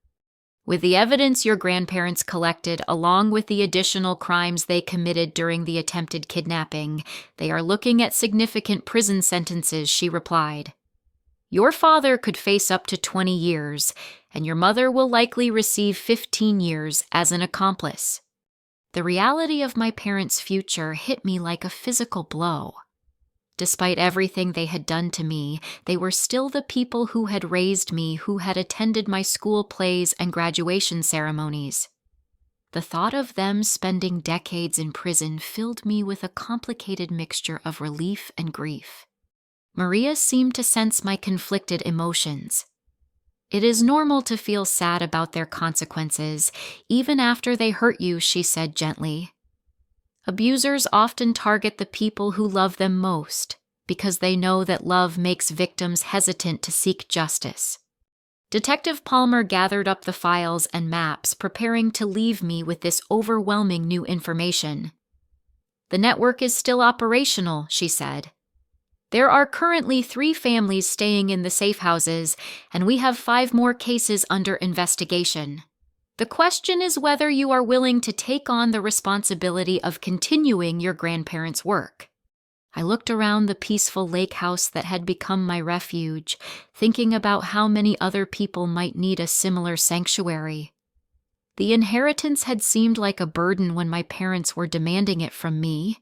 With the evidence your grandparents collected, along with the additional crimes they committed during the attempted kidnapping, they are looking at significant prison sentences, she replied. Your father could face up to 20 years, and your mother will likely receive 15 years as an accomplice. The reality of my parents' future hit me like a physical blow. Despite everything they had done to me, they were still the people who had raised me, who had attended my school plays and graduation ceremonies. The thought of them spending decades in prison filled me with a complicated mixture of relief and grief. Maria seemed to sense my conflicted emotions. It is normal to feel sad about their consequences, even after they hurt you, she said gently. Abusers often target the people who love them most, because they know that love makes victims hesitant to seek justice. Detective Palmer gathered up the files and maps, preparing to leave me with this overwhelming new information. The network is still operational, she said. There are currently 3 families staying in the safe houses, and we have 5 more cases under investigation. The question is whether you are willing to take on the responsibility of continuing your grandparents' work. I looked around the peaceful lake house that had become my refuge, thinking about how many other people might need a similar sanctuary. The inheritance had seemed like a burden when my parents were demanding it from me.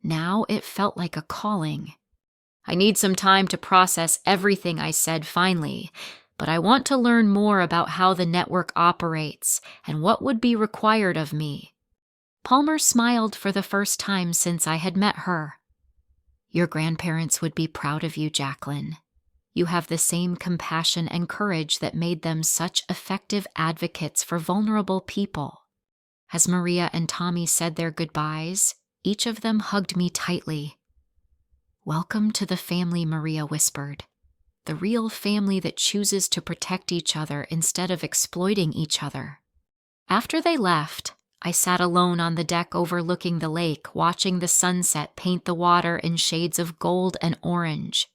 Now it felt like a calling. I need some time to process everything I said finally, but I want to learn more about how the network operates and what would be required of me. Palmer smiled for the first time since I had met her. Your grandparents would be proud of you, Jacqueline. You have the same compassion and courage that made them such effective advocates for vulnerable people. As Maria and Tommy said their goodbyes, each of them hugged me tightly. Welcome to the family, Maria whispered. The real family that chooses to protect each other instead of exploiting each other. After they left, I sat alone on the deck overlooking the lake, watching the sunset paint the water in shades of gold and orange.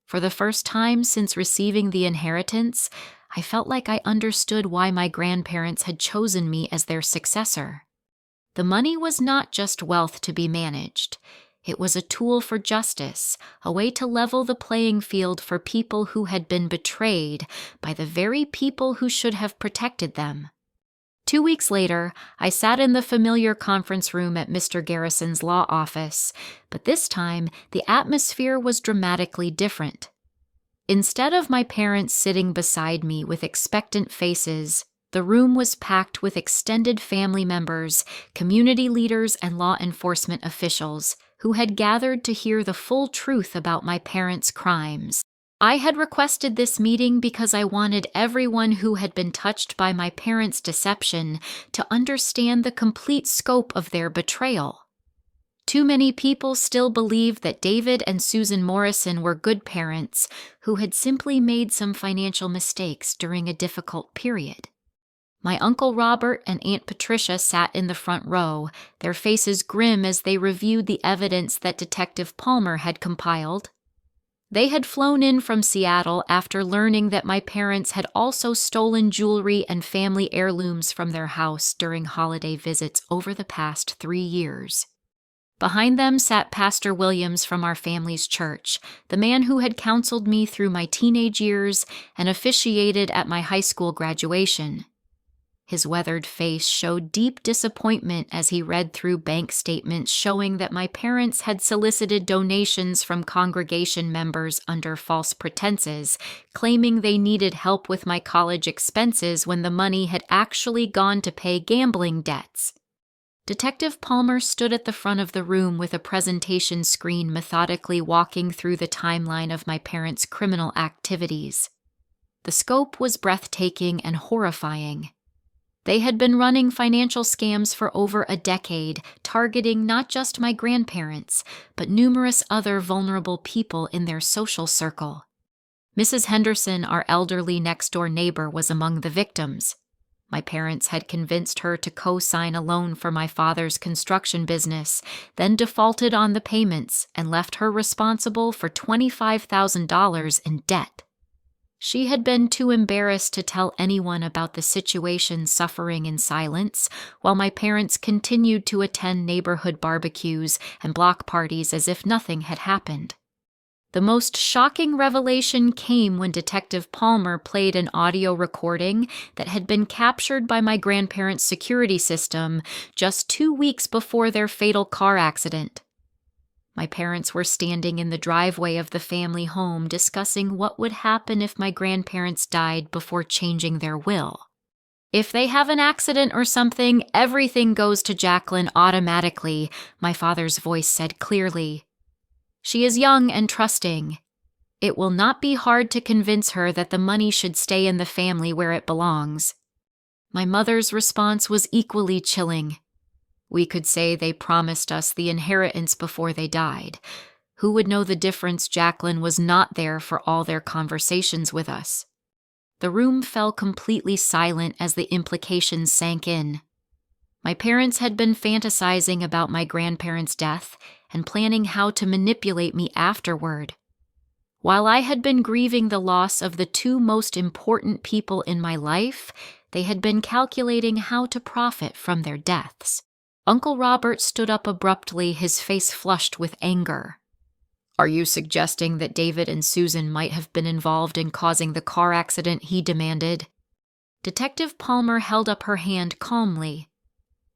For the first time since receiving the inheritance, I felt like I understood why my grandparents had chosen me as their successor. The money was not just wealth to be managed. It was a tool for justice, a way to level the playing field for people who had been betrayed by the very people who should have protected them. 2 weeks later, I sat in the familiar conference room at Mr. Garrison's law office, but this time the atmosphere was dramatically different. Instead of my parents sitting beside me with expectant faces, the room was packed with extended family members, community leaders, and law enforcement officials who had gathered to hear the full truth about my parents' crimes. I had requested this meeting because I wanted everyone who had been touched by my parents' deception to understand the complete scope of their betrayal. Too many people still believed that David and Susan Morrison were good parents who had simply made some financial mistakes during a difficult period. My Uncle Robert and Aunt Patricia sat in the front row, their faces grim as they reviewed the evidence that Detective Palmer had compiled. They had flown in from Seattle after learning that my parents had also stolen jewelry and family heirlooms from their house during holiday visits over the past 3 years. Behind them sat Pastor Williams from our family's church, the man who had counseled me through my teenage years and officiated at my high school graduation. His weathered face showed deep disappointment as he read through bank statements showing that my parents had solicited donations from congregation members under false pretenses, claiming they needed help with my college expenses when the money had actually gone to pay gambling debts. Detective Palmer stood at the front of the room with a presentation screen methodically walking through the timeline of my parents' criminal activities. The scope was breathtaking and horrifying. They had been running financial scams for over a decade, targeting not just my grandparents, but numerous other vulnerable people in their social circle. Mrs. Henderson, our elderly next-door neighbor, was among the victims. My parents had convinced her to co-sign a loan for my father's construction business, then defaulted on the payments and left her responsible for $25,000 in debt. She had been too embarrassed to tell anyone about the situation, suffering in silence, while my parents continued to attend neighborhood barbecues and block parties as if nothing had happened. The most shocking revelation came when Detective Palmer played an audio recording that had been captured by my grandparents' security system just 2 weeks before their fatal car accident. My parents were standing in the driveway of the family home discussing what would happen if my grandparents died before changing their will. "If they have an accident or something, everything goes to Jacqueline automatically," my father's voice said clearly. "She is young and trusting. It will not be hard to convince her that the money should stay in the family where it belongs." My mother's response was equally chilling. "We could say they promised us the inheritance before they died. Who would know the difference Jacqueline was not there for all their conversations with us?" The room fell completely silent as the implications sank in. My parents had been fantasizing about my grandparents' death and planning how to manipulate me afterward. While I had been grieving the loss of the 2 most important people in my life, they had been calculating how to profit from their deaths. Uncle Robert stood up abruptly, his face flushed with anger. "Are you suggesting that David and Susan might have been involved in causing the car accident?" he demanded. Detective Palmer held up her hand calmly.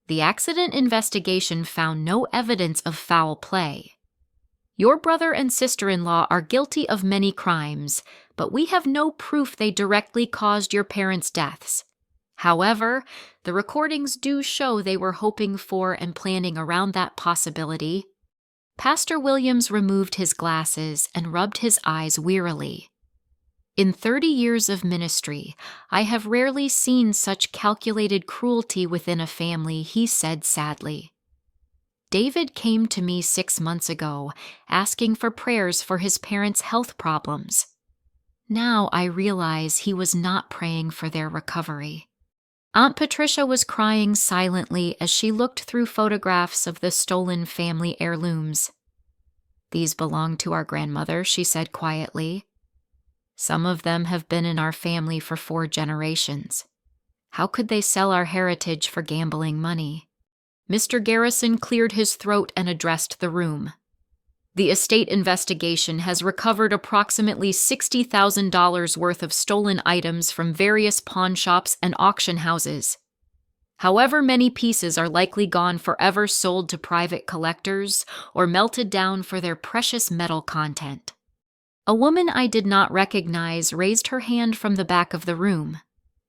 "The accident investigation found no evidence of foul play. Your brother and sister-in-law are guilty of many crimes, but we have no proof they directly caused your parents' deaths. However, the recordings do show they were hoping for and planning around that possibility." Pastor Williams removed his glasses and rubbed his eyes wearily. "In 30 years of ministry, I have rarely seen such calculated cruelty within a family," he said sadly. "David came to me 6 months ago, asking for prayers for his parents' health problems. Now I realize he was not praying for their recovery." Aunt Patricia was crying silently as she looked through photographs of the stolen family heirlooms. "These belong to our grandmother," she said quietly. "Some of them have been in our family for 4 generations. How could they sell our heritage for gambling money?" Mr. Garrison cleared his throat and addressed the room. "The estate investigation has recovered approximately $60,000 worth of stolen items from various pawn shops and auction houses. However, many pieces are likely gone forever, sold to private collectors or melted down for their precious metal content." A woman I did not recognize raised her hand from the back of the room.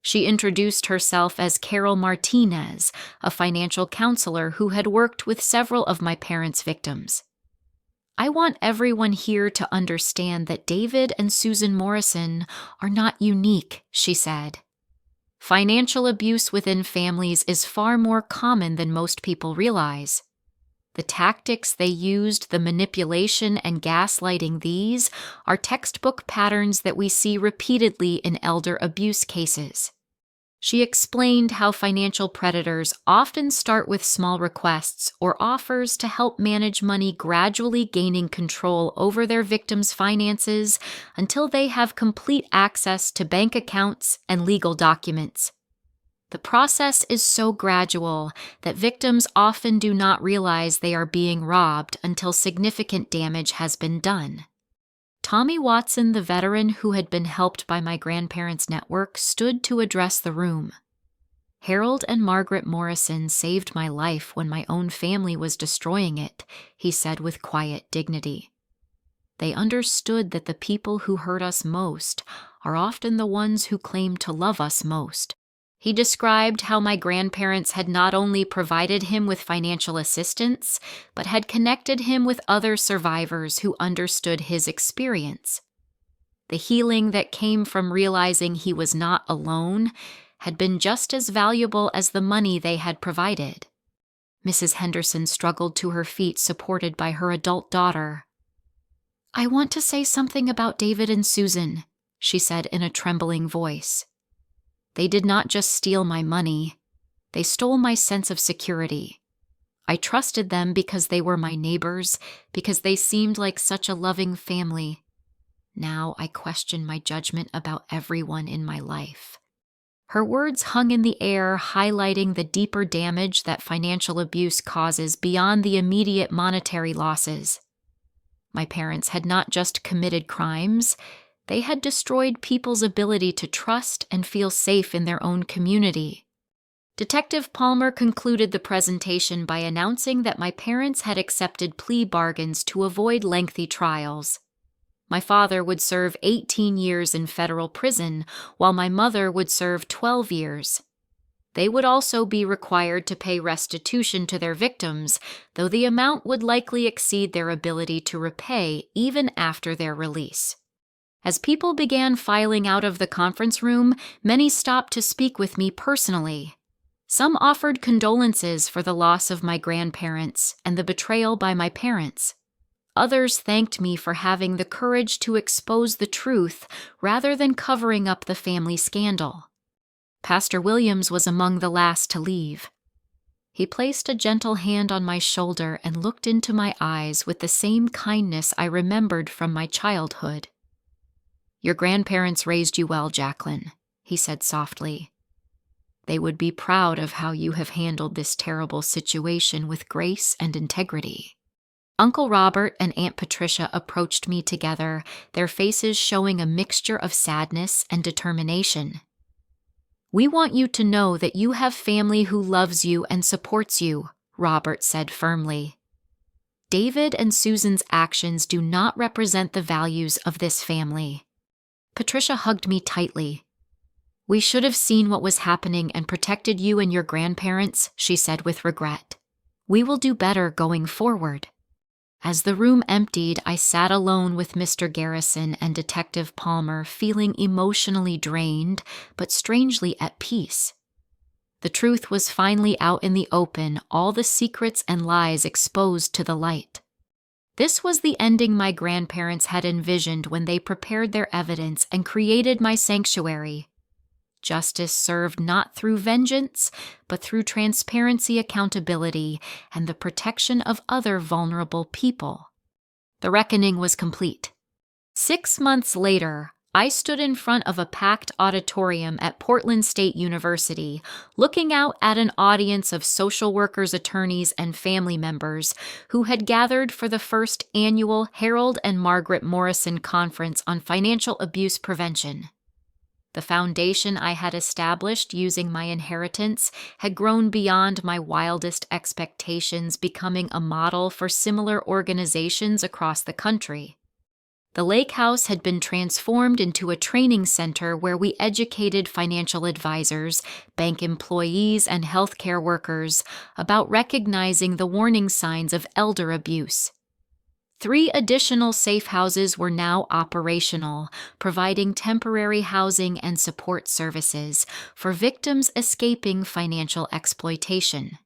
She introduced herself as Carol Martinez, a financial counselor who had worked with several of my parents' victims. I want everyone here to understand that David and Susan Morrison are not unique, she said. Financial abuse within families is far more common than most people realize. The tactics they used, the manipulation and gaslighting, these are textbook patterns that we see repeatedly in elder abuse cases. She explained how financial predators often start with small requests or offers to help manage money, gradually gaining control over their victims' finances until they have complete access to bank accounts and legal documents. The process is so gradual that victims often do not realize they are being robbed until significant damage has been done. Tommy Watson, the veteran who had been helped by my grandparents' network, stood to address the room. Harold and Margaret Morrison saved my life when my own family was destroying it, he said with quiet dignity. They understood that the people who hurt us most are often the ones who claim to love us most. He described how my grandparents had not only provided him with financial assistance, but had connected him with other survivors who understood his experience. The healing that came from realizing he was not alone had been just as valuable as the money they had provided. Mrs. Henderson struggled to her feet, supported by her adult daughter. "I want to say something about David and Susan," she said in a trembling voice. "They did not just steal my money. They stole my sense of security. I trusted them because they were my neighbors, because they seemed like such a loving family. Now I question my judgment about everyone in my life." Her words hung in the air, highlighting the deeper damage that financial abuse causes beyond the immediate monetary losses. My parents had not just committed crimes, they had destroyed people's ability to trust and feel safe in their own community. Detective Palmer concluded the presentation by announcing that my parents had accepted plea bargains to avoid lengthy trials. My father would serve 18 years in federal prison, while my mother would serve 12 years. They would also be required to pay restitution to their victims, though the amount would likely exceed their ability to repay even after their release. As people began filing out of the conference room, many stopped to speak with me personally. Some offered condolences for the loss of my grandparents and the betrayal by my parents. Others thanked me for having the courage to expose the truth rather than covering up the family scandal. Pastor Williams was among the last to leave. He placed a gentle hand on my shoulder and looked into my eyes with the same kindness I remembered from my childhood. "Your grandparents raised you well, Jacqueline," he said softly. "They would be proud of how you have handled this terrible situation with grace and integrity." Uncle Robert and Aunt Patricia approached me together, their faces showing a mixture of sadness and determination. "We want you to know that you have family who loves you and supports you," Robert said firmly. "David and Susan's actions do not represent the values of this family." Patricia hugged me tightly. "We should have seen what was happening and protected you and your grandparents," she said with regret. "We will do better going forward." As the room emptied, I sat alone with Mr. Garrison and Detective Palmer, feeling emotionally drained, but strangely at peace. The truth was finally out in the open, all the secrets and lies exposed to the light. This was the ending my grandparents had envisioned when they prepared their evidence and created my sanctuary. Justice served not through vengeance, but through transparency, accountability, and the protection of other vulnerable people. The reckoning was complete. 6 months later, I stood in front of a packed auditorium at Portland State University, looking out at an audience of social workers, attorneys, and family members who had gathered for the first annual Harold and Margaret Morrison Conference on Financial Abuse Prevention. The foundation I had established using my inheritance had grown beyond my wildest expectations, becoming a model for similar organizations across the country. The lake house had been transformed into a training center where we educated financial advisors, bank employees, and healthcare workers about recognizing the warning signs of elder abuse. 3 additional safe houses were now operational, providing temporary housing and support services for victims escaping financial exploitation.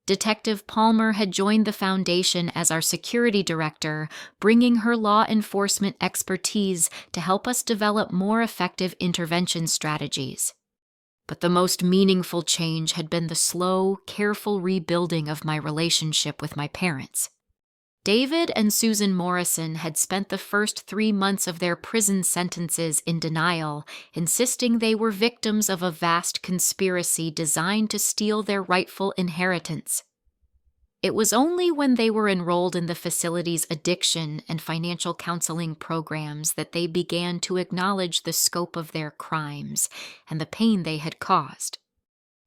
Detective Palmer had joined the foundation as our security director, bringing her law enforcement expertise to help us develop more effective intervention strategies. But the most meaningful change had been the slow, careful rebuilding of my relationship with my parents. David and Susan Morrison had spent the first 3 months of their prison sentences in denial, insisting they were victims of a vast conspiracy designed to steal their rightful inheritance. It was only when they were enrolled in the facility's addiction and financial counseling programs that they began to acknowledge the scope of their crimes and the pain they had caused.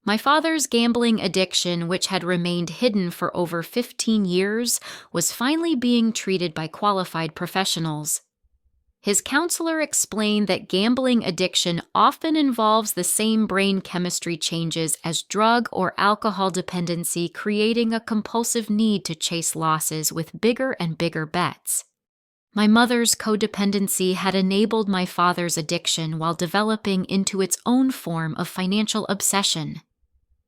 My father's gambling addiction, which had remained hidden for over 15 years, was finally being treated by qualified professionals. His counselor explained that gambling addiction often involves the same brain chemistry changes as drug or alcohol dependency, creating a compulsive need to chase losses with bigger and bigger bets. My mother's codependency had enabled my father's addiction while developing into its own form of financial obsession.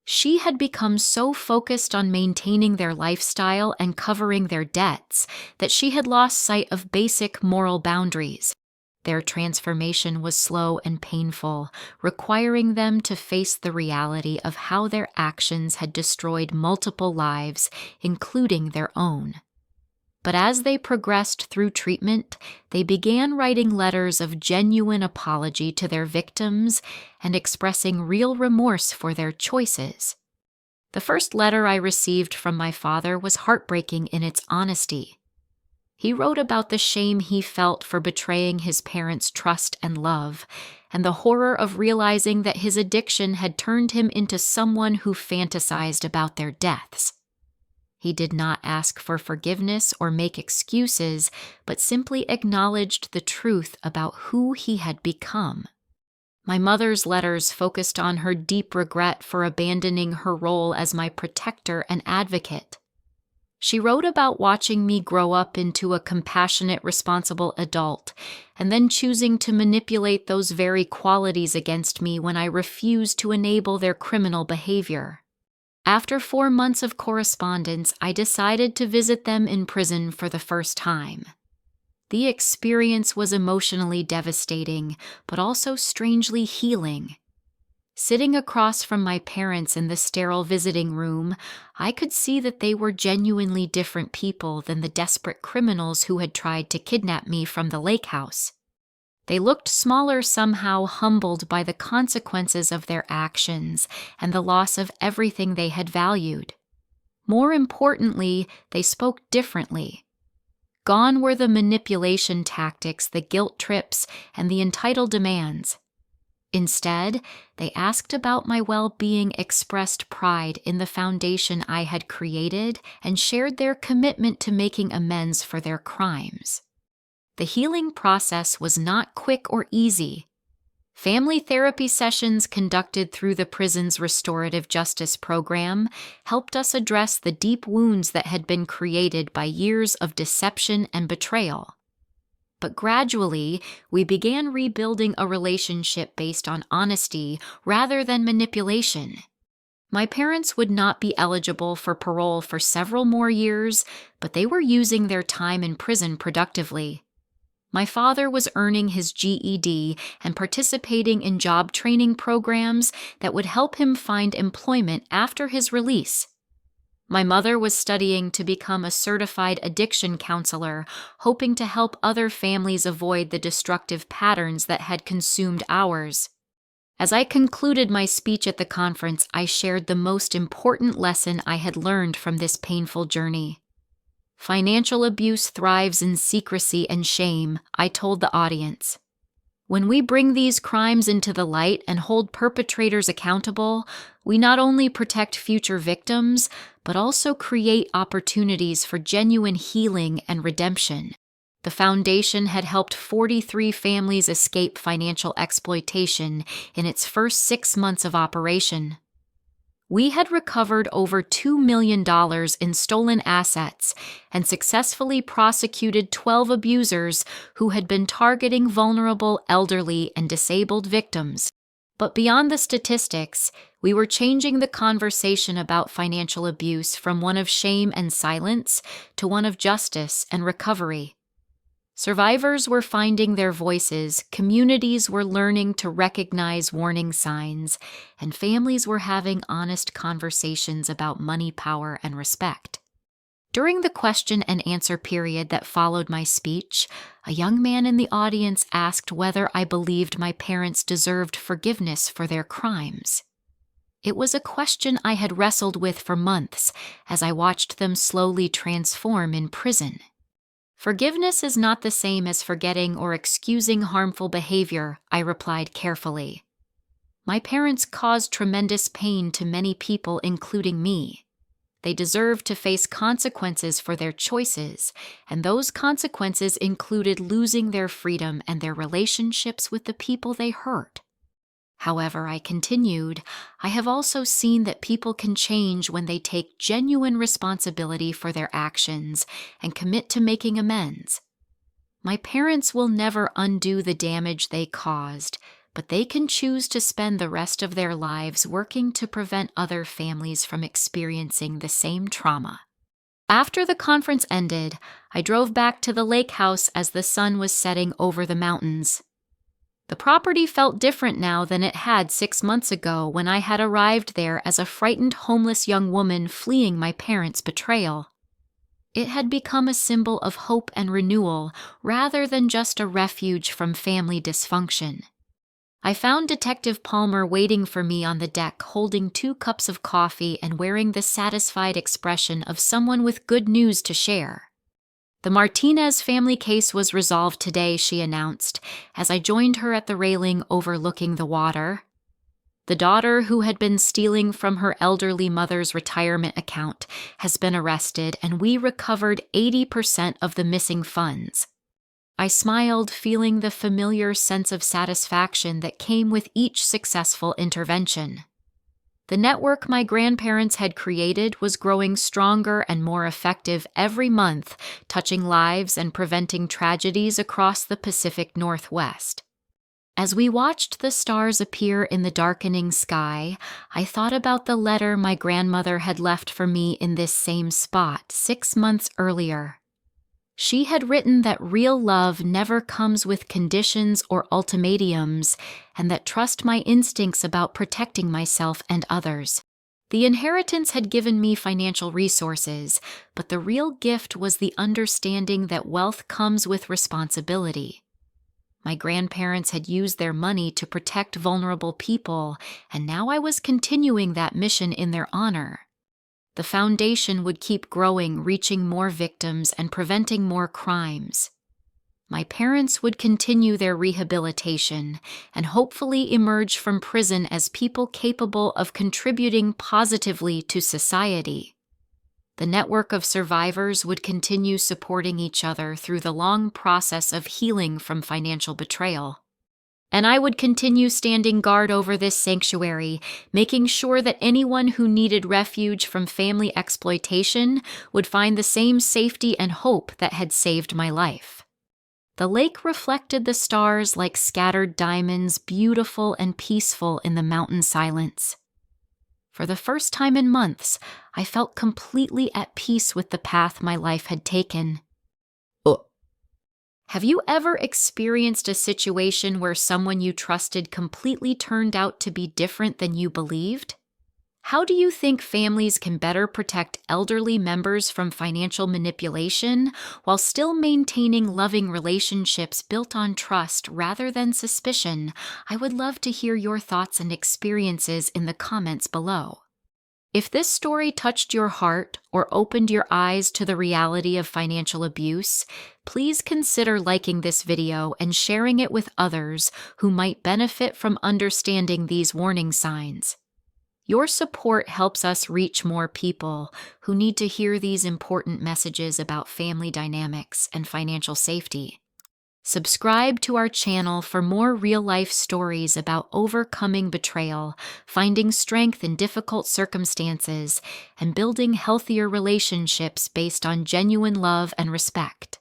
She had become so focused on maintaining their lifestyle and covering their debts that she had lost sight of basic moral boundaries. Their transformation was slow and painful, requiring them to face the reality of how their actions had destroyed multiple lives, including their own. But as they progressed through treatment, they began writing letters of genuine apology to their victims and expressing real remorse for their choices. The first letter I received from my father was heartbreaking in its honesty. He wrote about the shame he felt for betraying his parents' trust and love, and the horror of realizing that his addiction had turned him into someone who fantasized about their deaths. He did not ask for forgiveness or make excuses, but simply acknowledged the truth about who he had become. My mother's letters focused on her deep regret for abandoning her role as my protector and advocate. She wrote about watching me grow up into a compassionate, responsible adult, and then choosing to manipulate those very qualities against me when I refused to enable their criminal behavior. After 4 months of correspondence, I decided to visit them in prison for the first time. The experience was emotionally devastating, but also strangely healing. Sitting across from my parents in the sterile visiting room, I could see that they were genuinely different people than the desperate criminals who had tried to kidnap me from the lake house. They looked smaller, somehow humbled by the consequences of their actions and the loss of everything they had valued. More importantly, they spoke differently. Gone were the manipulation tactics, the guilt trips, and the entitled demands. Instead, they asked about my well-being, expressed pride in the foundation I had created, and shared their commitment to making amends for their crimes. The healing process was not quick or easy. Family therapy sessions conducted through the prison's restorative justice program helped us address the deep wounds that had been created by years of deception and betrayal. But gradually, we began rebuilding a relationship based on honesty rather than manipulation. My parents would not be eligible for parole for several more years, but they were using their time in prison productively. My father was earning his GED and participating in job training programs that would help him find employment after his release. My mother was studying to become a certified addiction counselor, hoping to help other families avoid the destructive patterns that had consumed ours. As I concluded my speech at the conference, I shared the most important lesson I had learned from this painful journey. Financial abuse thrives in secrecy and shame, I told the audience. When we bring these crimes into the light and hold perpetrators accountable, we not only protect future victims, but also create opportunities for genuine healing and redemption. The foundation had helped 43 families escape financial exploitation in its first 6 months of operation. We had recovered over $2 million in stolen assets and successfully prosecuted 12 abusers who had been targeting vulnerable elderly and disabled victims. But beyond the statistics, we were changing the conversation about financial abuse from one of shame and silence to one of justice and recovery. Survivors were finding their voices, communities were learning to recognize warning signs, and families were having honest conversations about money, power, and respect. During the question and answer period that followed my speech, a young man in the audience asked whether I believed my parents deserved forgiveness for their crimes. It was a question I had wrestled with for months as I watched them slowly transform in prison. Forgiveness is not the same as forgetting or excusing harmful behavior, I replied carefully. My parents caused tremendous pain to many people, including me. They deserve to face consequences for their choices, and those consequences included losing their freedom and their relationships with the people they hurt. However, I continued, I have also seen that people can change when they take genuine responsibility for their actions and commit to making amends. My parents will never undo the damage they caused, but they can choose to spend the rest of their lives working to prevent other families from experiencing the same trauma. After the conference ended, I drove back to the lake house as the sun was setting over the mountains. The property felt different now than it had 6 months ago when I had arrived there as a frightened homeless young woman fleeing my parents' betrayal. It had become a symbol of hope and renewal rather than just a refuge from family dysfunction. I found Detective Palmer waiting for me on the deck, holding 2 cups of coffee and wearing the satisfied expression of someone with good news to share. The Martinez family case was resolved today, she announced, as I joined her at the railing overlooking the water. The daughter who had been stealing from her elderly mother's retirement account has been arrested, and we recovered 80% of the missing funds. I smiled, feeling the familiar sense of satisfaction that came with each successful intervention. The network my grandparents had created was growing stronger and more effective every month, touching lives and preventing tragedies across the Pacific Northwest. As we watched the stars appear in the darkening sky, I thought about the letter my grandmother had left for me in this same spot 6 months earlier. She had written that real love never comes with conditions or ultimatums, and that trust my instincts about protecting myself and others. The inheritance had given me financial resources, but the real gift was the understanding that wealth comes with responsibility. My grandparents had used their money to protect vulnerable people, and now I was continuing that mission in their honor. The foundation would keep growing, reaching more victims and preventing more crimes. My parents would continue their rehabilitation and hopefully emerge from prison as people capable of contributing positively to society. The network of survivors would continue supporting each other through the long process of healing from financial betrayal. And I would continue standing guard over this sanctuary, making sure that anyone who needed refuge from family exploitation would find the same safety and hope that had saved my life. The lake reflected the stars like scattered diamonds, beautiful and peaceful in the mountain silence. For the first time in months, I felt completely at peace with the path my life had taken. Have you ever experienced a situation where someone you trusted completely turned out to be different than you believed? How do you think families can better protect elderly members from financial manipulation while still maintaining loving relationships built on trust rather than suspicion? I would love to hear your thoughts and experiences in the comments below. If this story touched your heart or opened your eyes to the reality of financial abuse, please consider liking this video and sharing it with others who might benefit from understanding these warning signs. Your support helps us reach more people who need to hear these important messages about family dynamics and financial safety. Subscribe to our channel for more real-life stories about overcoming betrayal, finding strength in difficult circumstances, and building healthier relationships based on genuine love and respect.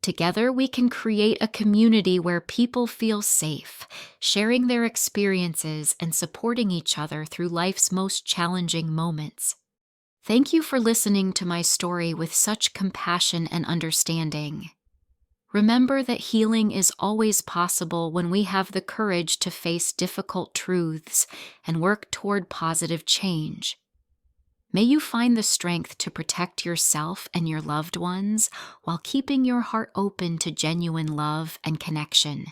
Together, we can create a community where people feel safe, sharing their experiences and supporting each other through life's most challenging moments. Thank you for listening to my story with such compassion and understanding. Remember that healing is always possible when we have the courage to face difficult truths and work toward positive change. May you find the strength to protect yourself and your loved ones while keeping your heart open to genuine love and connection.